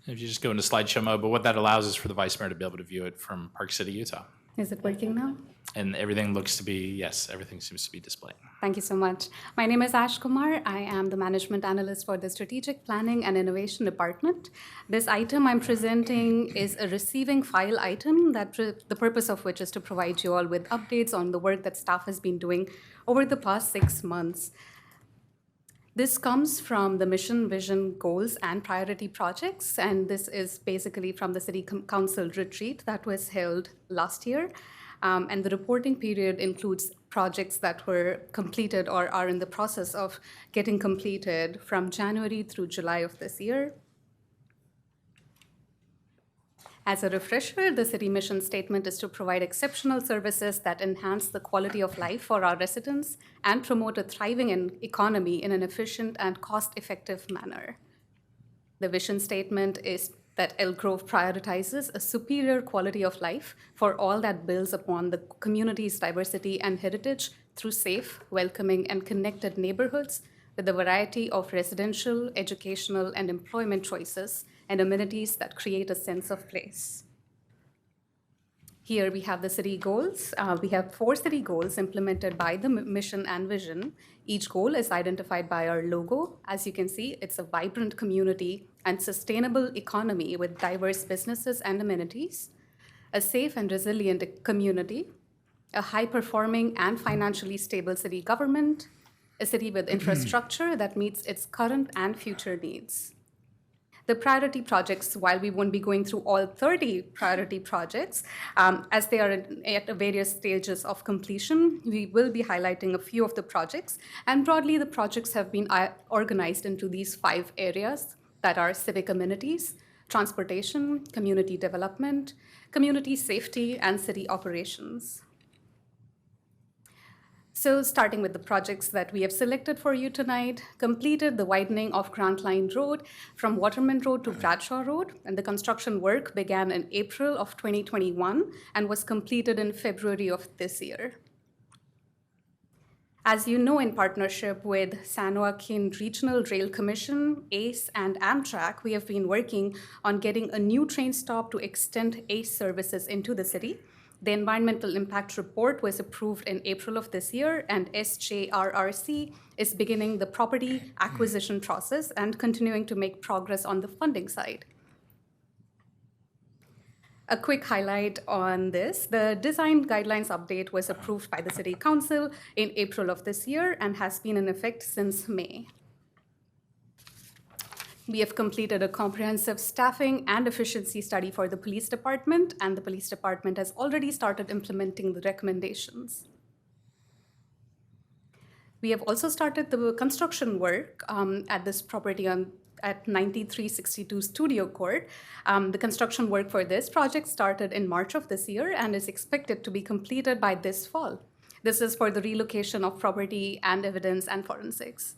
If you just go into slideshow mode, but what that allows is for the Vice Mayor to be able to view it from Park City, Utah.
Is it working now?
And everything looks to be, yes, everything seems to be displayed.
Thank you so much. My name is Ash Kumar. I am the management analyst for the Strategic Planning and Innovation Department. This item I'm presenting is a receiving file item that the purpose of which is to provide you all with updates on the work that staff has been doing over the past 6 months. This comes from the mission, vision, goals, and priority projects, and this is basically from the City Council retreat that was held last year. And the reporting period includes projects that were completed or are in the process of getting completed from January through July of this year. As a refresher, the city mission statement is to provide exceptional services that enhance the quality of life for our residents and promote a thriving economy in an efficient and cost-effective manner. The vision statement is that Elk Grove prioritizes a superior quality of life for all that builds upon the community's diversity and heritage through safe, welcoming, and connected neighborhoods with a variety of residential, educational, and employment choices and amenities that create a sense of place. Here we have the city goals. We have 4 city goals implemented by the mission and vision. Each goal is identified by our logo. As you can see, it's a vibrant community and sustainable economy with diverse businesses and amenities, a safe and resilient community, a high-performing and financially stable city government, a city with infrastructure that meets its current and future needs. The priority projects, while we won't be going through all 30 priority projects, as they are at various stages of completion, we will be highlighting a few of the projects. And broadly, the projects have been organized into these 5 areas that are civic amenities, transportation, community development, community safety, and city operations. So starting with the projects that we have selected for you tonight, completed the widening of Grant Line Road from Waterman Road to Bradshaw Road, and the construction work began in April of 2021 and was completed in February of this year. As you know, in partnership with San Joaquin Regional Rail Commission, ACE, and Amtrak, we have been working on getting a new train stop to extend ACE services into the city. The environmental impact report was approved in April of this year, and SJRRC is beginning the property acquisition process and continuing to make progress on the funding side. A quick highlight on this, the design guidelines update was approved by the City Council in April of this year and has been in effect since May. We have completed a comprehensive staffing and efficiency study for the police department, and the police department has already started implementing the recommendations. We have also started the construction work at this property at 9362 Studio Court. The construction work for this project started in March of this year and is expected to be completed by this fall. This is for the relocation of property and evidence and forensics.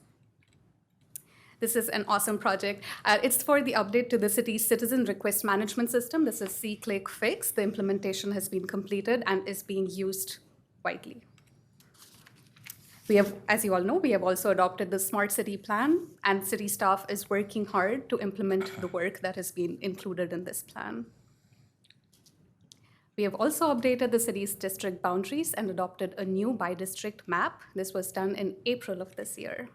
This is an awesome project. It's for the update to the city's citizen request management system. This is C-Click-Fix. The implementation has been completed and is being used widely. We have, as you all know, we have also adopted the Smart City Plan, and city staff is working hard to implement the work that has been included in this plan. We have also updated the city's district boundaries and adopted a new by-district map. This was done in April of this year.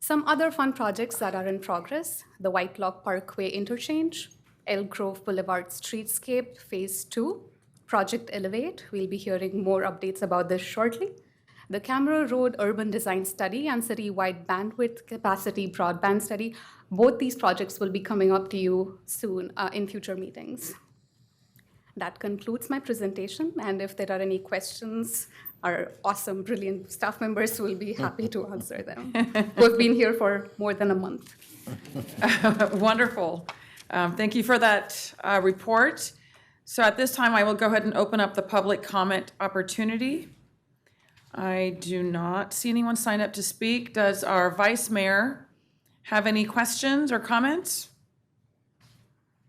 Some other fun projects that are in progress: the White Lock Parkway interchange, Elk Grove Boulevard Streetscape Phase 2, Project Elevate. We'll be hearing more updates about this shortly. The Camera Road Urban Design Study and Citywide Bandwidth Capacity Broadband Study. Both these projects will be coming up to you soon in future meetings. That concludes my presentation, and if there are any questions, our awesome, brilliant staff members will be happy to answer them, who have been here for more than a month.
Wonderful. Thank you for that report. So at this time, I will go ahead and open up the public comment opportunity. I do not see anyone sign up to speak. Does our Vice Mayor have any questions or comments?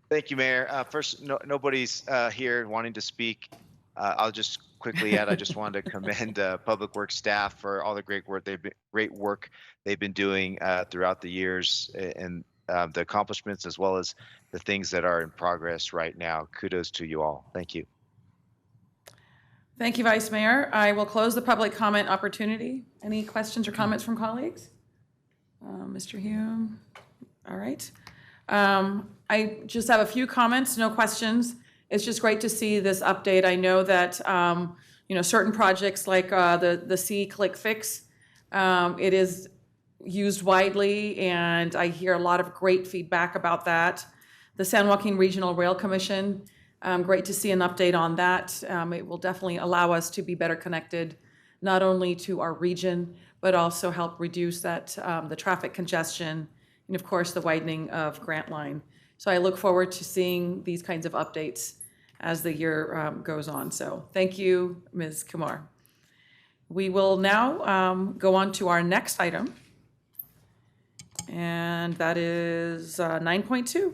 Thank you, Mayor. First, nobody's here wanting to speak. I'll just quickly add, I just wanted to commend Public Works staff for all the great work they've been doing throughout the years, and the accomplishments as well as the things that are in progress right now. Kudos to you all. Thank you.
Thank you, Vice Mayor. I will close the public comment opportunity. Any questions or comments from colleagues? Mr. Hume? All right. I just have a few comments, no questions. It's just great to see this update. I know that certain projects like the C-Click Fix, it is used widely, and I hear a lot of great feedback about that. The San Joaquin Regional Rail Commission, great to see an update on that. It will definitely allow us to be better connected, not only to our region, but also help reduce that the traffic congestion, and of course the widening of Grant Line. So I look forward to seeing these kinds of updates as the year goes on. So thank you, Ms. Kumar. We will now go on to our next item, and that is 9.2.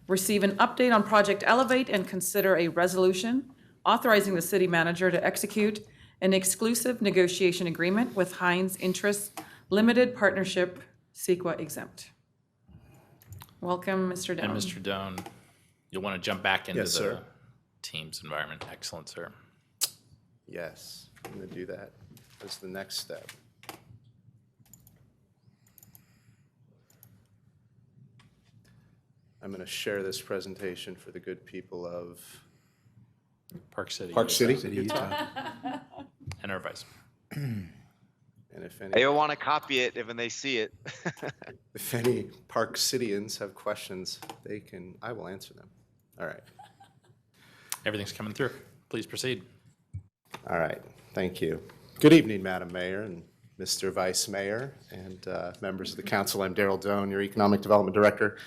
Receive an update on Project Elevate and consider a resolution authorizing the city manager to execute an exclusive negotiation agreement with Hines Interest Limited Partnership, CEQA exempt. Welcome, Mr. Doan.
And Mr. Doan, you'll want to jump back into
Yes,
the
sir.
Teams environment. Excellent, sir.
Yes, I'm going to do that as the next step. I'm going to share this presentation for the good people of
Park City.
Park City.
And our vice.
And if
They
any,
will want to copy it when they see it.
if any Park Cityans have questions, I will answer them. All right.
Everything's coming through. Please proceed.
All right, thank you. Good evening, Madam Mayor and Mr. Vice Mayor and members of the council. I'm Daryl Doan, your Economic Development Director.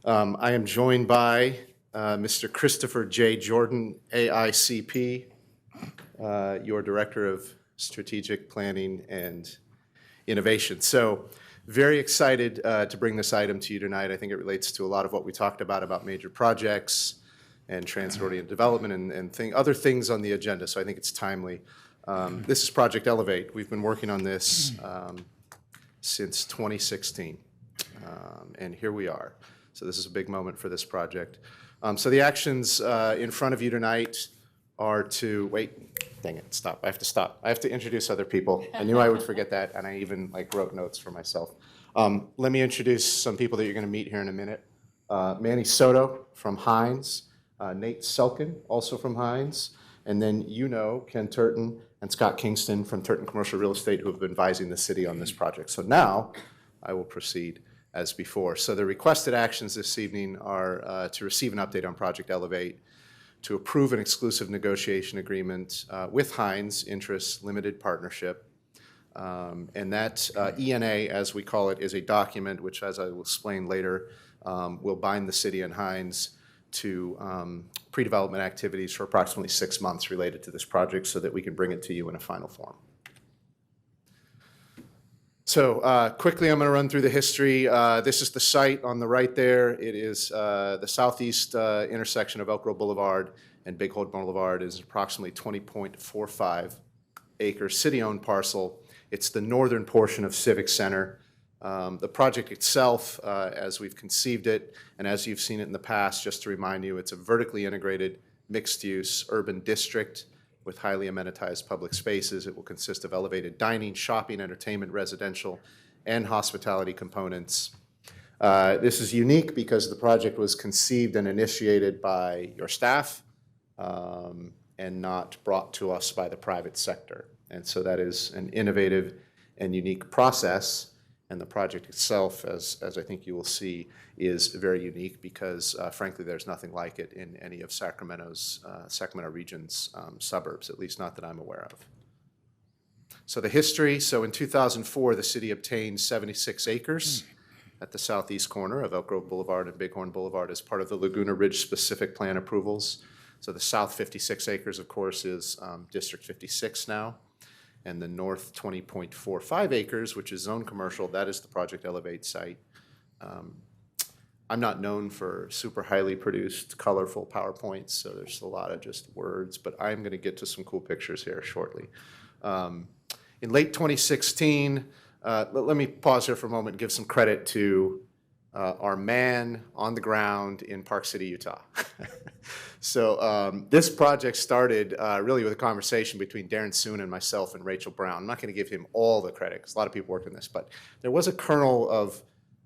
I am joined by Mr. Christopher J. Jordan, AICP, your Director of Strategic Planning and Innovation. So very excited to bring this item to you tonight. I think it relates to a lot of what we talked about major projects and transit-oriented development and other things on the agenda, so I think it's timely. This is Project Elevate. We've been working on this since 2016, and here we are. So this is a big moment for this project. So the actions in front of you tonight are to, dang it, stop, I have to stop. I have to introduce other people. I knew I would forget that, and I even wrote notes for myself. Let me introduce some people that you're gonna meet here in a minute. Manny Soto from Hines, Nate Selkin, also from Hines, and then Ken Turton and Scott Kingston from Turton Commercial Real Estate, who have been advising the city on this project. So now I will proceed as before. So the requested actions this evening are to receive an update on Project Elevate, to approve an exclusive negotiation agreement with Hines Interest Limited Partnership. And that ENA, as we call it, is a document which, as I will explain later, will bind the city and Hines to pre-development activities for approximately 6 months related to this project so that we can bring it to you in a final form. So quickly, I'm going to run through the history. This is the site on the right there. It is the southeast intersection of Elk Grove Boulevard and Big Hold Boulevard. Is approximately 20.45 acre city-owned parcel. It's the northern portion of Civic Center. The project itself, as we've conceived it, and as you've seen it in the past, just to remind you, it's a vertically integrated mixed-use urban district with highly amenitized public spaces. It will consist of elevated dining, shopping, entertainment, residential, and hospitality components. This is unique because the project was conceived and initiated by your staff and not brought to us by the private sector. And so that is an innovative and unique process. And the project itself, as I think you will see, is very unique because, frankly, there's nothing like it in any of Sacramento region's suburbs, at least not that I'm aware of. So the history, so in 2004, the city obtained 76 acres at the southeast corner of Elk Grove Boulevard and Bighorn Boulevard as part of the Laguna Ridge specific plan approvals. So the south 56 acres, of course, is District 56 now. And the north 20.45 acres, which is zone commercial, that is the Project Elevate site. I'm not known for super highly produced, colorful PowerPoints, so there's a lot of just words, but I'm going to get to some cool pictures here shortly. In late 2016, let me pause here for a moment and give some credit to our man on the ground in Park City, Utah. So this project started really with a conversation between Darren Soon and myself and Rachel Brown. I'm not going to give him all the credit because a lot of people worked on this, but there was a kernel of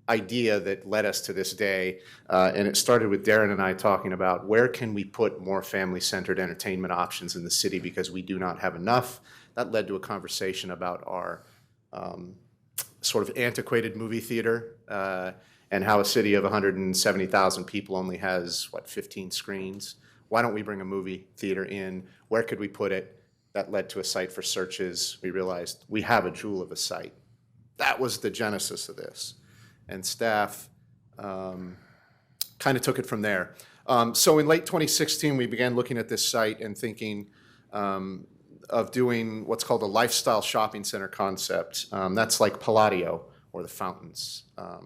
idea that led us to this day, and it started with Darren and I talking about where can we put more family-centered entertainment options in the city because we do not have enough. That led to a conversation about our sort of antiquated movie theater and how a city of 170,000 people only has, 15 screens? Why don't we bring a movie theater in? Where could we put it? That led to a site for searches. We realized we have a jewel of a site. That was the genesis of this. And staff kind of took it from there. So in late 2016, we began looking at this site and thinking of doing what's called a lifestyle shopping center concept. That's like Palladio or the Fountains,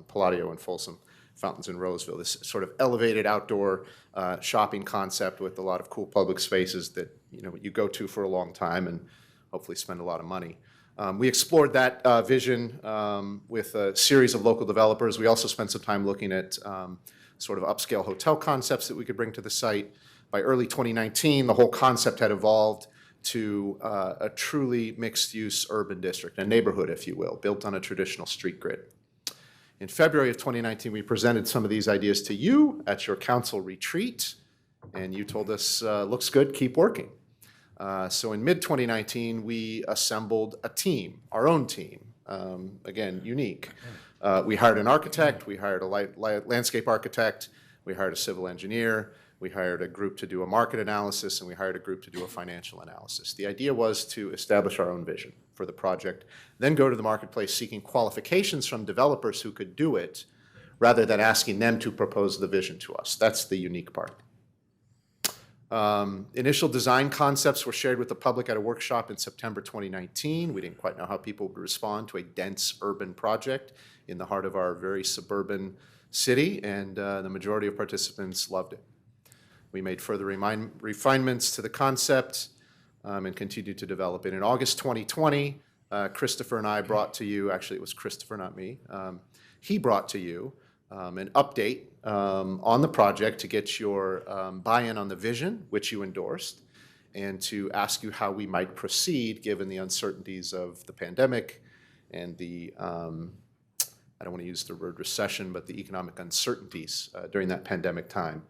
Palladio in Folsom, Fountains in Roseville, this sort of elevated outdoor shopping concept with a lot of cool public spaces that you go to for a long time and hopefully spend a lot of money. We explored that vision with a series of local developers. We also spent some time looking at sort of upscale hotel concepts that we could bring to the site. By early 2019, the whole concept had evolved to a truly mixed-use urban district, a neighborhood, if you will, built on a traditional street grid. In February of 2019, we presented some of these ideas to you at your council retreat, and you told us, looks good, keep working. So in mid-2019, we assembled a team, our own team, again, unique. We hired an architect, we hired a landscape architect, we hired a civil engineer, we hired a group to do a market analysis, and we hired a group to do a financial analysis. The idea was to establish our own vision for the project, then go to the marketplace seeking qualifications from developers who could do it, rather than asking them to propose the vision to us. That's the unique part. Initial design concepts were shared with the public at a workshop in September 2019. We didn't quite know how people would respond to a dense urban project in the heart of our very suburban city, and the majority of participants loved it. We made further refinements to the concept and continued to develop it. In August 2020, Christopher and I brought to you, actually it was Christopher, not me, he brought to you an update on the project to get your buy-in on the vision, which you endorsed, and to ask you how we might proceed given the uncertainties of the pandemic and the, I don't want to use the word recession, but the economic uncertainties during that pandemic time.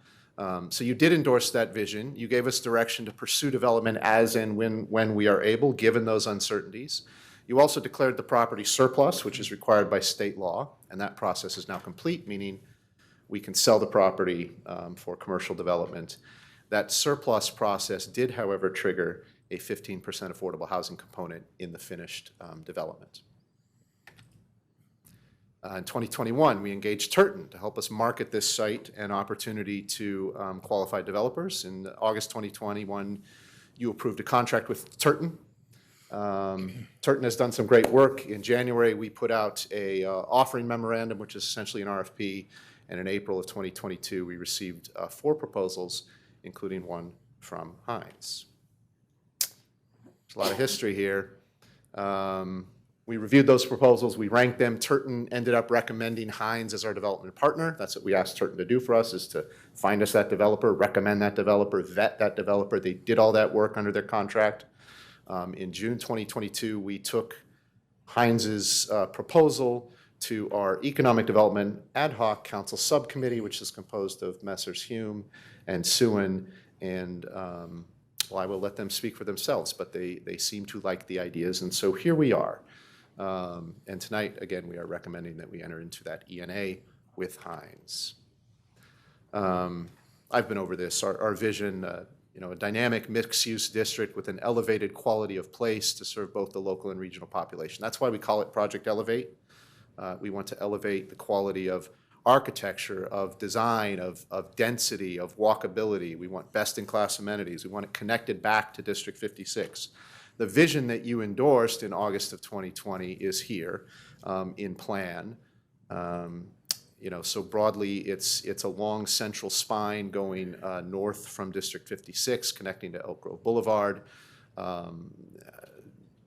So you did endorse that vision. You gave us direction to pursue development as and when we are able, given those uncertainties. You also declared the property surplus, which is required by state law, and that process is now complete, meaning we can sell the property for commercial development. That surplus process did, however, trigger a 15% affordable housing component in the finished development. In 2021, we engaged Turton to help us market this site and opportunity to qualified developers. In August 2021, you approved a contract with Turton. Turton has done some great work. In January, we put out a offering memorandum, which is essentially an RFP, and in April of 2022, we received 4 proposals, including one from Hines. There's a lot of history here. We reviewed those proposals, we ranked them. Turton ended up recommending Hines as our development partner. That's what we asked Turton to do for us, is to find us that developer, recommend that developer, vet that developer. They did all that work under their contract. In June 2022, we took Hines's proposal to our Economic Development Ad Hoc Council Subcommittee, which is composed of Messrs. Hume and Suen, and well, I will let them speak for themselves, but they seem to like the ideas, and so here we are. And tonight, again, we are recommending that we enter into that ENA with Hines. I've been over this. Our vision, a dynamic mixed-use district with an elevated quality of place to serve both the local and regional population. That's why we call it Project Elevate. We want to elevate the quality of architecture, of design, of density, of walkability. We want best-in-class amenities. We want it connected back to District 56. The vision that you endorsed in August of 2020 is here in plan. So broadly, it's a long central spine going north from District 56, connecting to Elk Grove Boulevard.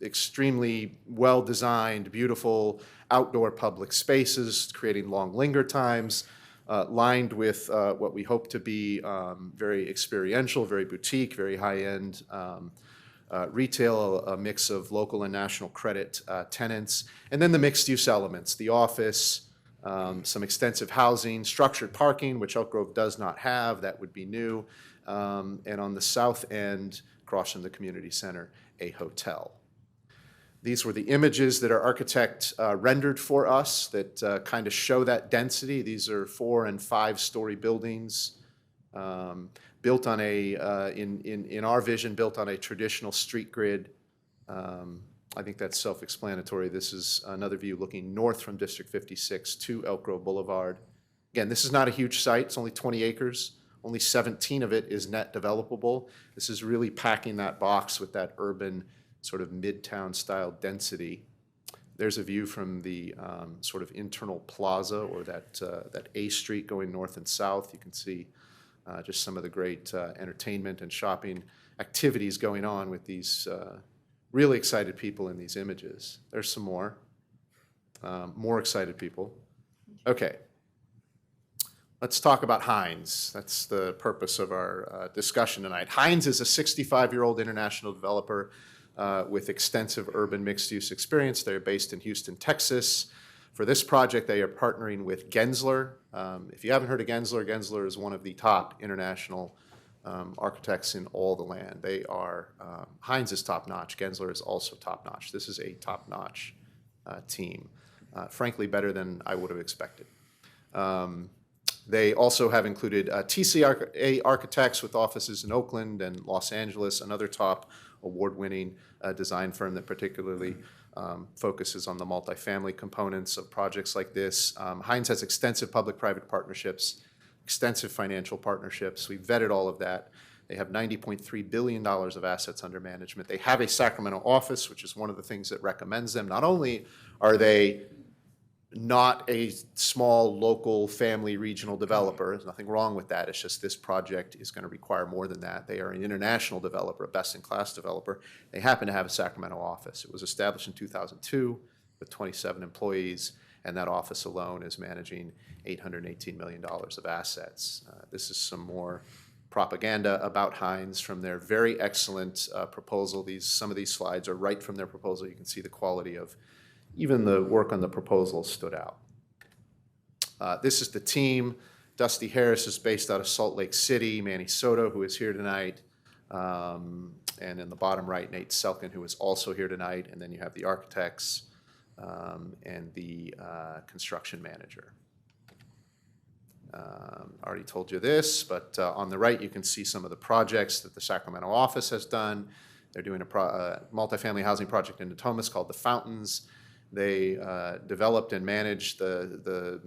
Extremely well-designed, beautiful outdoor public spaces, creating long linger times, lined with what we hope to be very experiential, very boutique, very high-end retail, a mix of local and national credit tenants, and then the mixed-use elements, the office, some extensive housing, structured parking, which Elk Grove does not have, that would be new, and on the south end, across from the community center, a hotel. These were the images that our architect rendered for us that kind of show that density. These are 4- and 5-story buildings built on in our vision, built on a traditional street grid. I think that's self-explanatory. This is another view looking north from District 56 to Elk Grove Boulevard. Again, this is not a huge site. It's only 20 acres. Only 17 of it is net developable. This is really packing that box with that urban sort of midtown style density. There's a view from the sort of internal plaza, or that A Street going north and south. You can see just some of the great entertainment and shopping activities going on with these really excited people in these images. There's some more excited people. Okay. Let's talk about Hines. That's the purpose of our discussion tonight. Hines is a 65-year-old international developer with extensive urban mixed-use experience. They're based in Houston, Texas. For this project, they are partnering with Gensler. If you haven't heard of Gensler, Gensler is one of the top international architects in all the land. They are, Hines is top-notch. Gensler is also top-notch. This is a top-notch team, frankly, better than I would have expected. They also have included TCA Architects with offices in Oakland and Los Angeles, another top award-winning design firm that particularly focuses on the multifamily components of projects like this. Hines has extensive public-private partnerships, extensive financial partnerships. We vetted all of that. They have $90.3 billion of assets under management. They have a Sacramento office, which is one of the things that recommends them. Not only are they not a small local family regional developer. There's nothing wrong with that. It's just this project is going to require more than that. They are an international developer, a best-in-class developer. They happen to have a Sacramento office. It was established in 2002 with 27 employees, and that office alone is managing $818 million of assets. This is some more propaganda about Hines from their very excellent proposal. Some of these slides are right from their proposal. You can see the quality of even the work on the proposal stood out. This is the team. Dusty Harris is based out of Salt Lake City. Manny Soto, who is here tonight. And in the bottom right, Nate Selkin, who is also here tonight. And then you have the architects and the construction manager. Already told you this, but on the right, you can see some of the projects that the Sacramento office has done. They're doing a multifamily housing project in Natomas called The Fountains. They developed and managed the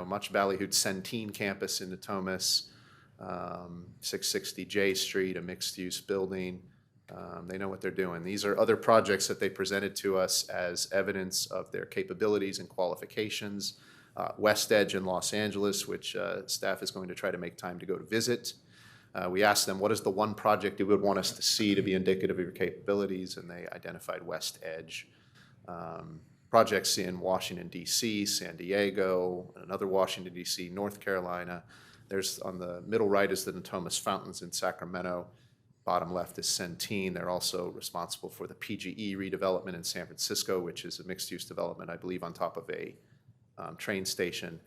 much ballyhooed Centene campus in Natomas, 660 J Street, a mixed-use building. They know what they're doing. These are other projects that they presented to us as evidence of their capabilities and qualifications. West Edge in Los Angeles, which staff is going to try to make time to go to visit. We asked them, what is the one project you would want us to see to be indicative of your capabilities? And they identified West Edge. projects in Washington, D.C., San Diego, another Washington, D.C., North Carolina. There's on the middle right is the Natomas Fountains in Sacramento. Bottom left is Centene. They're also responsible for the PGE redevelopment in San Francisco, which is a mixed-use development, I believe, on top of a train station,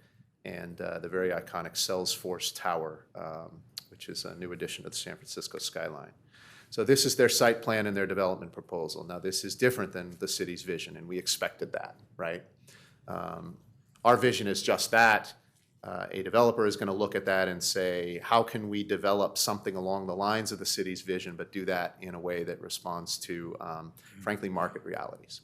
and the very iconic Salesforce Tower, which is a new addition to the San Francisco skyline. So this is their site plan and their development proposal. Now, this is different than the city's vision, and we expected that, right? Our vision is just that. A developer is going to look at that and say, how can we develop something along the lines of the city's vision, but do that in a way that responds to, frankly, market realities?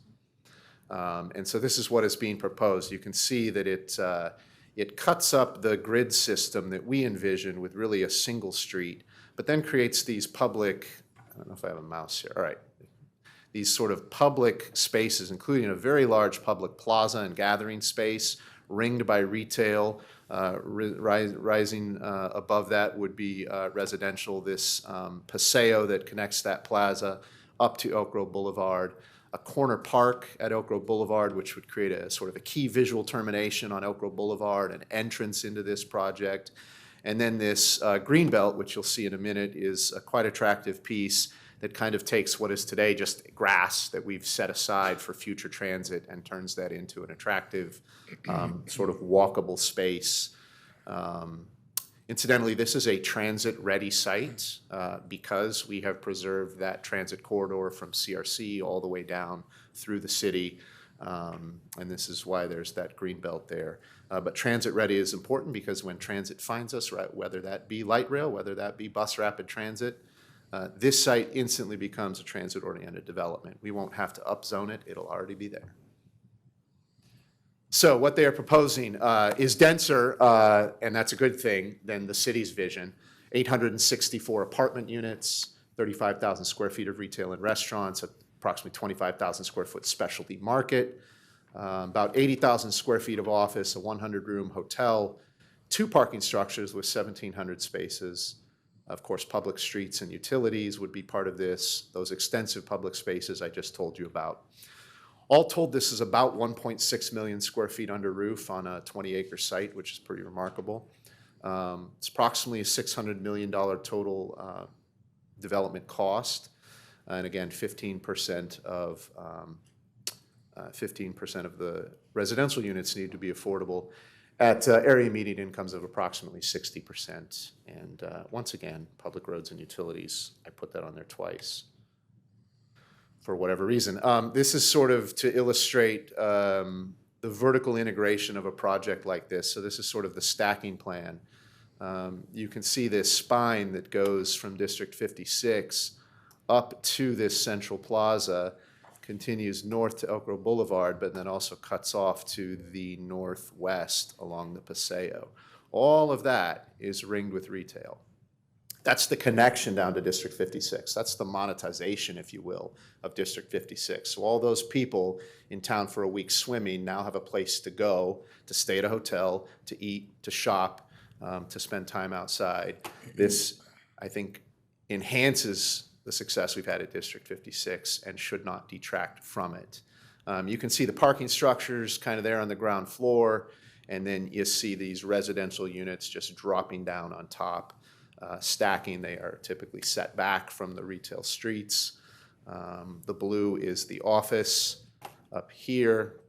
And so this is what is being proposed. You can see that it cuts up the grid system that we envisioned with really a single street, but then creates these public, I don't know if I have a mouse here, all right, these sort of public spaces, including a very large public plaza and gathering space ringed by retail. Rising above that would be residential, this paseo that connects that plaza up to Elk Grove Boulevard, a corner park at Elk Grove Boulevard, which would create a sort of a key visual termination on Elk Grove Boulevard, an entrance into this project. And then this greenbelt, which you'll see in a minute, is a quite attractive piece that kind of takes what is today just grass that we've set aside for future transit and turns that into an attractive sort of walkable space. Incidentally, this is a transit-ready site because we have preserved that transit corridor from CRC all the way down through the city. And this is why there's that green belt there. But transit-ready is important because when transit finds us, right, whether that be light rail, whether that be bus rapid transit, this site instantly becomes a transit-oriented development. We won't have to upzone it. It'll already be there. So what they are proposing is denser, and that's a good thing, than the city's vision. 864 apartment units, 35,000 square feet of retail and restaurants, approximately 25,000 square foot specialty market, about 80,000 square feet of office, a 100-room hotel, 2 parking structures with 1,700 spaces. Of course, public streets and utilities would be part of this, those extensive public spaces I just told you about. All told, this is about 1.6 million square feet under roof on a 20-acre site, which is pretty remarkable. It's approximately a $600 million total development cost. And again, 15% of the residential units need to be affordable at area median incomes of approximately 60%. And once again, public roads and utilities, I put that on there twice for whatever reason. This is sort of to illustrate the vertical integration of a project like this. So this is sort of the stacking plan. You can see this spine that goes from District 56 up to this central plaza, continues north to Elk Grove Boulevard, but then also cuts off to the northwest along the Paseo. All of that is ringed with retail. That's the connection down to District 56. That's the monetization, if you will, of District 56. So all those people in town for a week swimming now have a place to go, to stay at a hotel, to eat, to shop, to spend time outside. This, I think, enhances the success we've had at District 56 and should not detract from it. You can see the parking structures kind of there on the ground floor, and then you see these residential units just dropping down on top, stacking. They are typically set back from the retail streets. The blue is the office up here,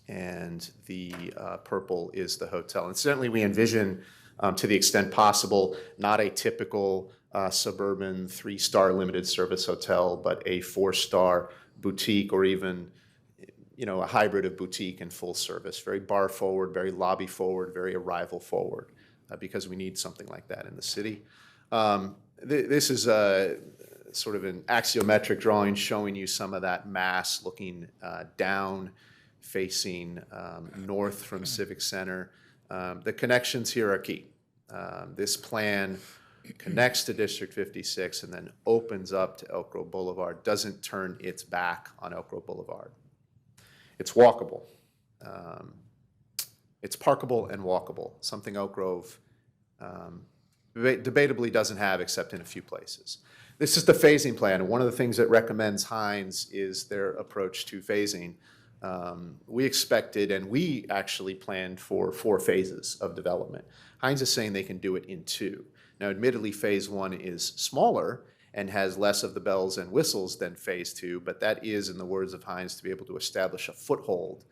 and the purple is the hotel. Incidentally, we envision, to the extent possible, not a typical suburban 3-star limited service hotel, but a 4-star boutique, or even, you know, a hybrid of boutique and full service, very bar forward, very lobby forward, very arrival forward, because we need something like that in the city. This is a sort of an axiometric drawing showing you some of that mass looking down, facing north from Civic Center. The connections here are key. This plan connects to District 56 and then opens up to Elk Grove Boulevard, doesn't turn its back on Elk Grove Boulevard. It's walkable. It's parkable and walkable, something Elk Grove debatably doesn't have except in a few places. This is the phasing plan, and one of the things that recommends Hines is their approach to phasing. We expected, and we actually planned for 4 phases of development. Hines is saying they can do it in 2. Now, admittedly, phase 1 is smaller and has less of the bells and whistles than phase 2, but that is, in the words of Hines, to be able to establish a foothold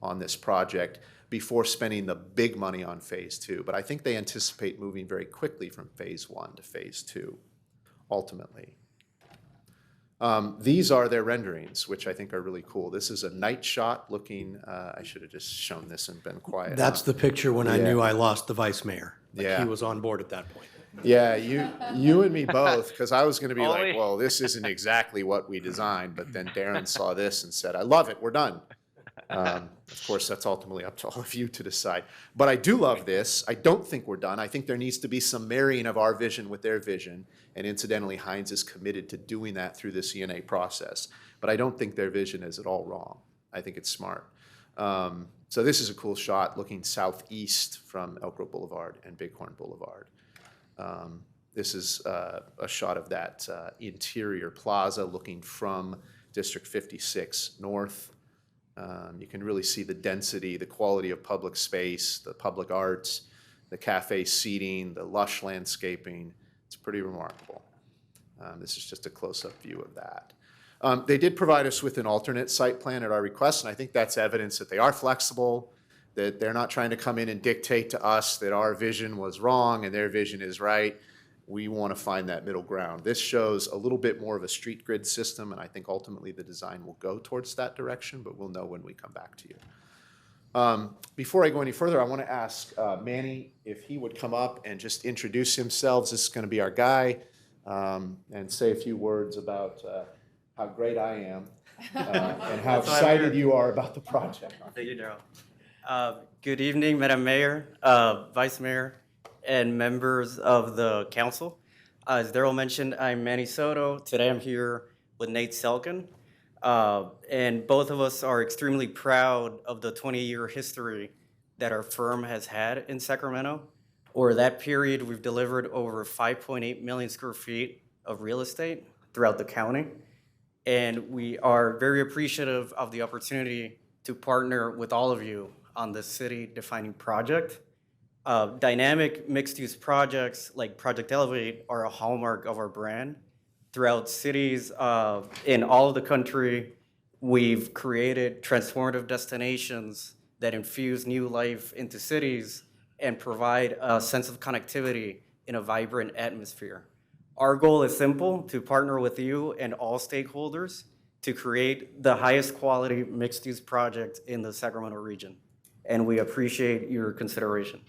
on this project before spending the big money on phase 2. But I think they anticipate moving very quickly from phase 1 to phase 2, ultimately. These are their renderings, which I think are really cool. This is a night shot looking, I should have just shown this and been quiet.
That's the picture when I
Yeah.
knew I lost the vice mayor. Like,
Yeah.
he was on board at that point.
Yeah, you and me both, because I was going to be like, well, this isn't exactly what we designed, but then Darren saw this and said, I love it, we're done. Of course, that's ultimately up to all of you to decide. But I do love this. I don't think we're done. I think there needs to be some marrying of our vision with their vision, and incidentally, Hines is committed to doing that through the CNA process. But I don't think their vision is at all wrong. I think it's smart. So this is a cool shot looking southeast from Elk Grove Boulevard and Bighorn Boulevard. This is a shot of that interior plaza looking from District 56 north. You can really see the density, the quality of public space, the public arts, the cafe seating, the lush landscaping. It's pretty remarkable. This is just a close-up view of that. They did provide us with an alternate site plan at our request, and I think that's evidence that they are flexible, that they're not trying to come in and dictate to us that our vision was wrong and their vision is right. We want to find that middle ground. This shows a little bit more of a street grid system, and I think ultimately the design will go towards that direction, but we'll know when we come back to you. Before I go any further, I want to ask Manny if he would come up and just introduce himself. This is going to be our guy, and say a few words about how great I am and how excited you are about the project.
Thank you, Daryl. Good evening, Madam Mayor, Vice Mayor, and members of the council. As Daryl mentioned, I'm Manny Soto. Today I'm here with Nate Selkin. And both of us are extremely proud of the 20-year history that our firm has had in Sacramento. Over that period, we've delivered over 5.8 million square feet of real estate throughout the county. And we are very appreciative of the opportunity to partner with all of you on this city-defining project. Dynamic mixed-use projects like Project Elevate are a hallmark of our brand. Throughout cities in all of the country, we've created transformative destinations that infuse new life into cities and provide a sense of connectivity in a vibrant atmosphere. Our goal is simple: to partner with you and all stakeholders to create the highest quality mixed-use project in the Sacramento region. And we appreciate your consideration.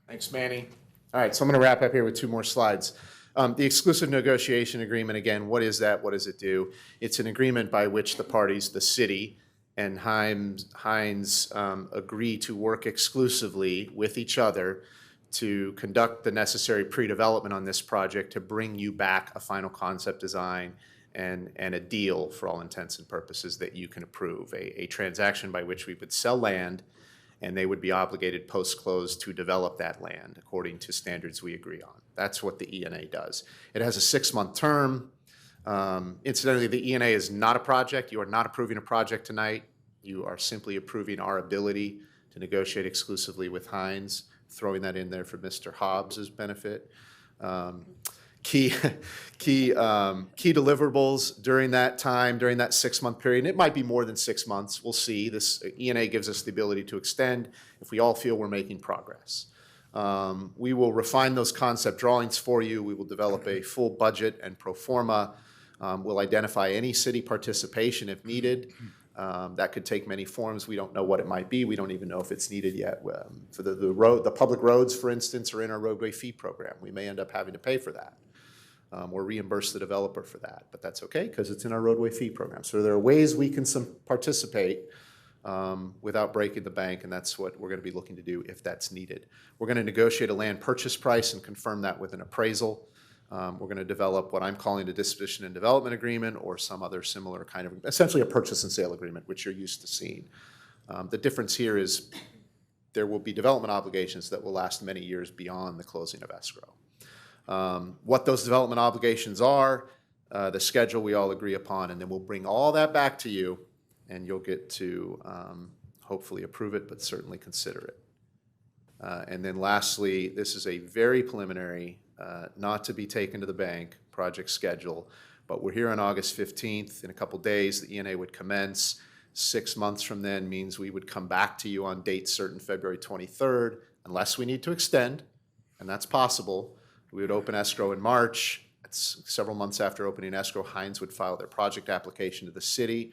Thanks, Manny. All right, so I'm going to wrap up here with 2 more slides. The exclusive negotiation agreement, again, what is that? What does it do? It's an agreement by which the parties, the city and Hines agree to work exclusively with each other to conduct the necessary pre-development on this project to bring you back a final concept design and a deal, for all intents and purposes, that you can approve. A transaction by which we would sell land and they would be obligated post-close to develop that land according to standards we agree on. That's what the ENA does. It has a 6-month term. Incidentally, the ENA is not a project. You are not approving a project tonight. You are simply approving our ability to negotiate exclusively with Hines, throwing that in there for Mr. Hobbs's benefit. Key deliverables during that time, during that 6-month period. And it might be more than 6 months. We'll see. This ENA gives us the ability to extend if we all feel we're making progress. We will refine those concept drawings for you. We will develop a full budget and pro forma. We'll identify any city participation if needed. That could take many forms. We don't know what it might be. We don't even know if it's needed yet. For the public roads, for instance, are in our roadway fee program. We may end up having to pay for that. Or reimburse the developer for that, but that's okay because it's in our roadway fee program. So there are ways we can participate without breaking the bank, and that's what we're going to be looking to do if that's needed. We're going to negotiate a land purchase price and confirm that with an appraisal. We're going to develop what I'm calling a disposition and development agreement or some other similar kind of, essentially a purchase and sale agreement, which you're used to seeing. The difference here is there will be development obligations that will last many years beyond the closing of escrow. What those development obligations are, the schedule we all agree upon, and then we'll bring all that back to you, and you'll get to hopefully approve it, but certainly consider it. And then lastly, this is a very preliminary, not to be taken to the bank project schedule, but we're here on August 15th. In a couple days, the ENA would commence. 6 months from then means we would come back to you on date certain February 23rd, unless we need to extend, and that's possible. We would open escrow in March. It's several months after opening escrow, Hines would file their project application to the city.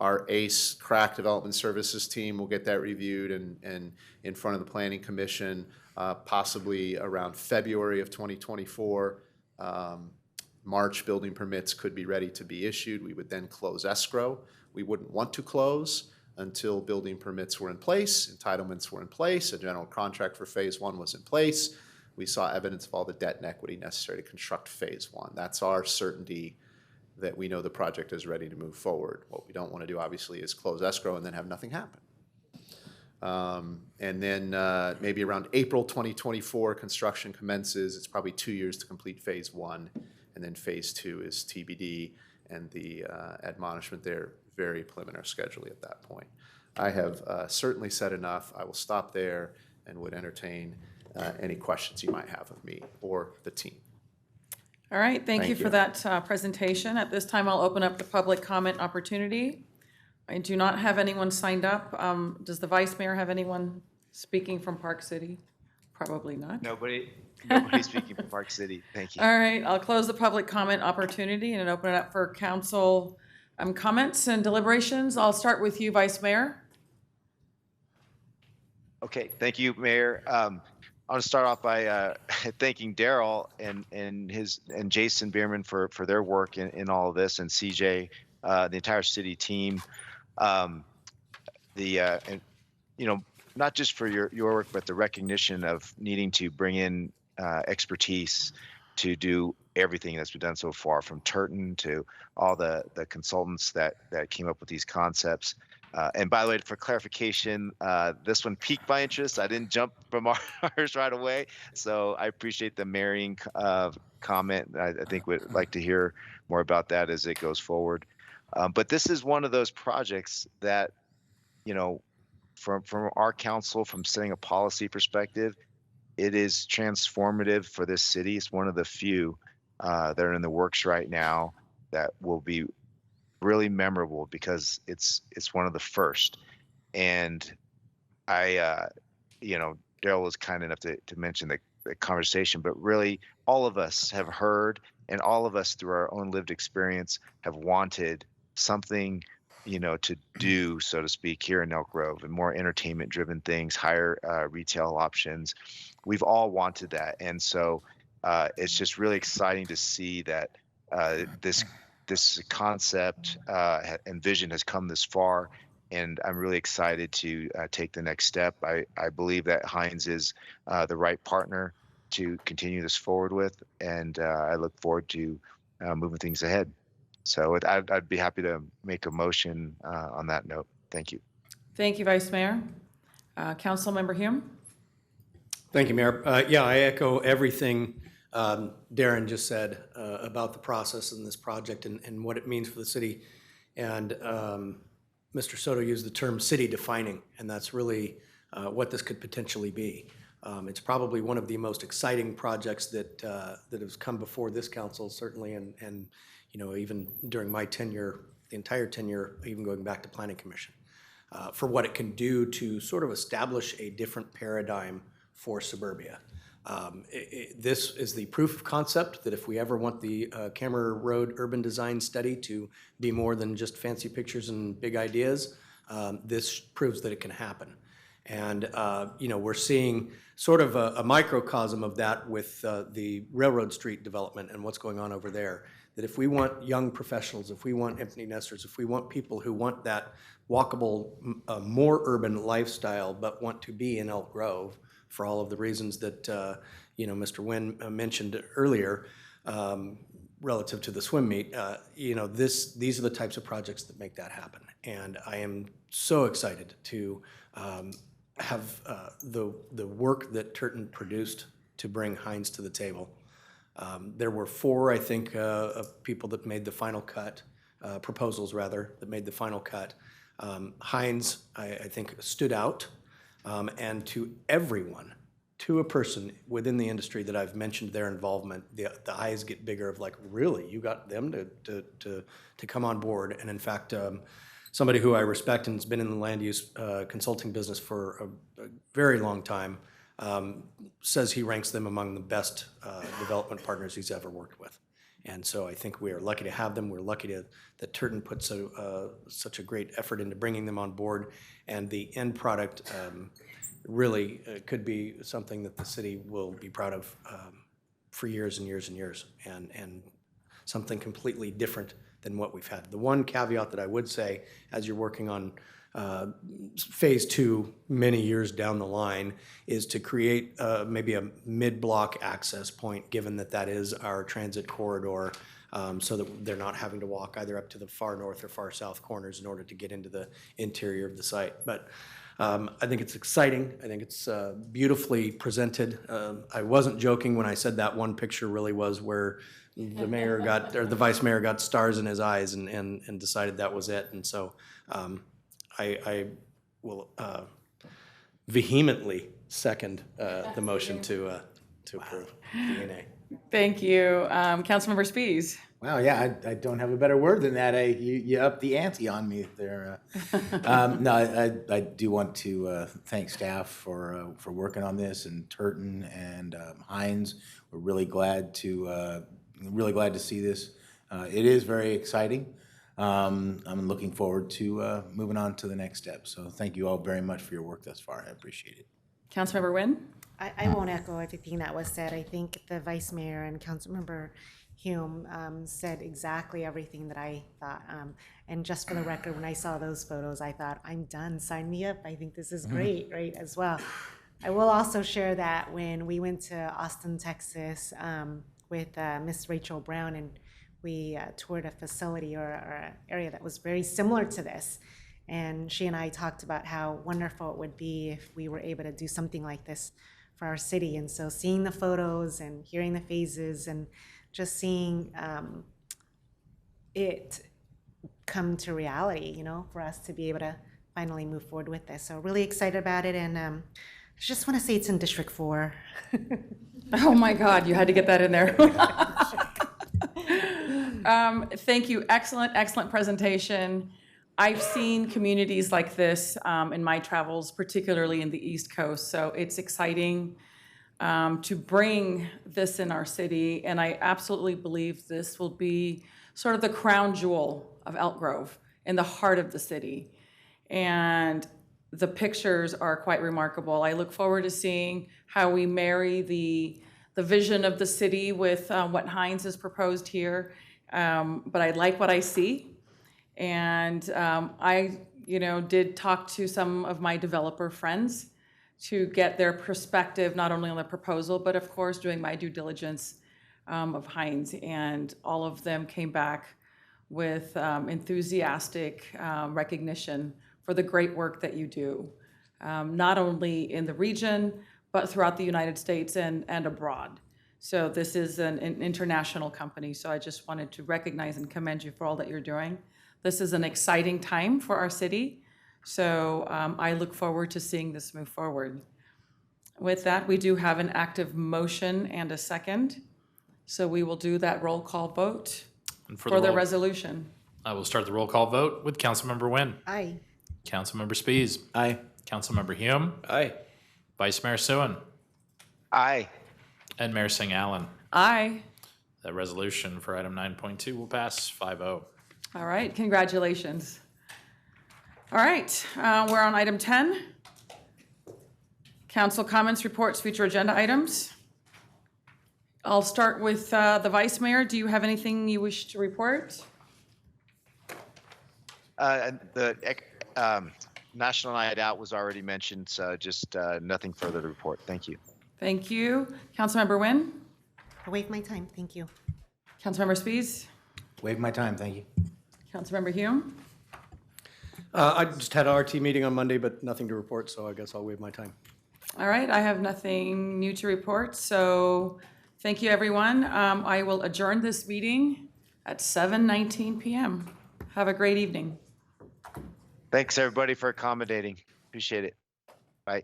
Our ACE crack development services team will get that reviewed and in front of the Planning Commission, possibly around February of 2024. March building permits could be ready to be issued. We would then close escrow. We wouldn't want to close until building permits were in place, entitlements were in place, a general contract for phase one was in place. We saw evidence of all the debt and equity necessary to construct phase one. That's our certainty that we know the project is ready to move forward. What we don't want to do, obviously, is close escrow and then have nothing happen. And then maybe around April 2024, construction commences. It's probably 2 years to complete phase one, and then phase two is TBD, and the admonishment there, very preliminary schedule at that point. I have certainly said enough. I will stop there and would entertain any questions you might have of me or the team.
All right, thank you
Thank
for
you.
that presentation. At this time, I'll open up the public comment opportunity. I do not have anyone signed up. Does the vice mayor have anyone speaking from Park City? Probably not.
Nobody speaking from Park City. Thank you.
All right, I'll close the public comment opportunity and open it up for council comments and deliberations. I'll start with you, Vice Mayor.
Okay, thank you, Mayor. I want to start off by thanking Daryl and Jason Bierman for their work in all of this, and CJ, the entire city team. And not just for your work, but the recognition of needing to bring in expertise to do everything that's been done so far, from Turton to all the consultants that came up with these concepts. And by the way, for clarification, this one piqued my interest. I didn't jump from ours right away, so I appreciate the marrying comment. I think we'd like to hear more about that as it goes forward. But this is one of those projects that, from our council, from setting a policy perspective, it is transformative for this city. It's one of the few that are in the works right now that will be really memorable because it's one of the first. And Daryl was kind enough to mention the conversation, but really all of us have heard, and all of us through our own lived experience have wanted something, to do, so to speak, here in Elk Grove, and more entertainment driven things, higher retail options. We've all wanted that. And so it's just really exciting to see that this concept and vision has come this far, and I'm really excited to take the next step. I believe that Hines is the right partner to continue this forward with, and I look forward to moving things ahead. So I'd be happy to make a motion on that note. Thank you.
Thank you, Vice Mayor. Councilmember Hume?
Thank you, Mayor. Yeah, I echo everything Darren just said about the process in this project and what it means for the city. And Mr. Soto used the term city defining, and that's really what this could potentially be. It's probably one of the most exciting projects that has come before this council, certainly, and even during my tenure, the entire tenure, even going back to Planning Commission, for what it can do to sort of establish a different paradigm for suburbia. This is the proof of concept that if we ever want the Camera Road Urban Design Study to be more than just fancy pictures and big ideas, this proves that it can happen. And we're seeing sort of a microcosm of that with the Railroad Street development and what's going on over there. That if we want young professionals, if we want empty nesters, if we want people who want that walkable, more urban lifestyle, but want to be in Elk Grove for all of the reasons that Mr. Nguyen mentioned earlier, relative to the swim meet, these are the types of projects that make that happen. And I am so excited to have the work that Turton produced to bring Heinz to the table. There were 4, I think, of people that made the final cut, proposals rather, that made the final cut. Heinz, I think, stood out, and to everyone, to a person within the industry that I've mentioned their involvement, the eyes get bigger of like, really, you got them to come on board. And in fact, somebody who I respect and has been in the land use consulting business for a very long time, says he ranks them among the best development partners he's ever worked with. And so I think we are lucky to have them. We're lucky that Turton put such a great effort into bringing them on board. And the end product really could be something that the city will be proud of for years and years and years, and something completely different than what we've had. The one caveat that I would say, as you're working on phase 2 many years down the line, is to create maybe a mid-block access point, given that is our transit corridor, so that they're not having to walk either up to the far north or far south corners in order to get into the interior of the site. But I think it's exciting. I think it's beautifully presented. I wasn't joking when I said that one picture really was where the mayor got, or the vice mayor got stars in his eyes and decided that was it. And so I will vehemently second the motion to approve DNA.
Thank you. Councilmember Spies.
Wow, yeah, I don't have a better word than that. You upped the ante on me there. No, I do want to thank staff for working on this, and Turton and Heinz. We're really glad to see this. It is very exciting. I'm looking forward to moving on to the next step. So thank you all very much for your work thus far. I appreciate it.
Councilmember Nguyen.
I won't echo everything that was said. I think the vice mayor and Councilmember Hume said exactly everything that I thought. And just for the record, when I saw those photos, I thought, I'm done, sign me up. I think this is great, right, as well. I will also share that when we went to Austin, Texas with Miss Rachel Brown, and we toured a facility or an area that was very similar to this. And she and I talked about how wonderful it would be if we were able to do something like this for our city. And so seeing the photos and hearing the phases and just seeing it come to reality, for us to be able to finally move forward with this. So really excited about it, and I just want to say it's in District 4.
Oh my God, you had to get that in there. Thank you. Excellent presentation. I've seen communities like this in my travels, particularly in the East Coast. So it's exciting to bring this in our city. And I absolutely believe this will be sort of the crown jewel of Elk Grove in the heart of the city. And the pictures are quite remarkable. I look forward to seeing how we marry the vision of the city with what Heinz has proposed here. But I like what I see. And I, did talk to some of my developer friends to get their perspective, not only on the proposal, but of course, doing my due diligence of Heinz. And all of them came back with enthusiastic recognition for the great work that you do, not only in the region, but throughout the United States and abroad. So this is an international company. So I just wanted to recognize and commend you for all that you're doing. This is an exciting time for our city. So I look forward to seeing this move forward. With that, we do have an active motion and a second. So we will do that roll call vote
And
for the resolution.
I will start the roll call vote with Councilmember Nguyen.
Aye.
Councilmember Spies.
Aye.
Councilmember Hume.
Aye.
Vice Mayor Suen.
Aye.
And Mayor Singh Allen.
Aye.
That resolution for item 9.2 will pass 5-0.
All right, congratulations. All right, we're on item 10. Council comments, reports, future agenda items. I'll start with the Vice Mayor. Do you have anything you wish to report?
The National Night Out was already mentioned, so just nothing further to report. Thank you.
Thank you. Councilmember Nguyen?
I waive my time, thank you.
Councilmember Spies?
Waive my time, thank you.
Councilmember Hume?
I just had an RT meeting on Monday, but nothing to report, so I guess I'll waive my time.
All right, I have nothing new to report, so thank you, everyone. I will adjourn this meeting at 7:19 PM. Have a great evening.
Thanks, everybody, for accommodating. Appreciate it. Bye.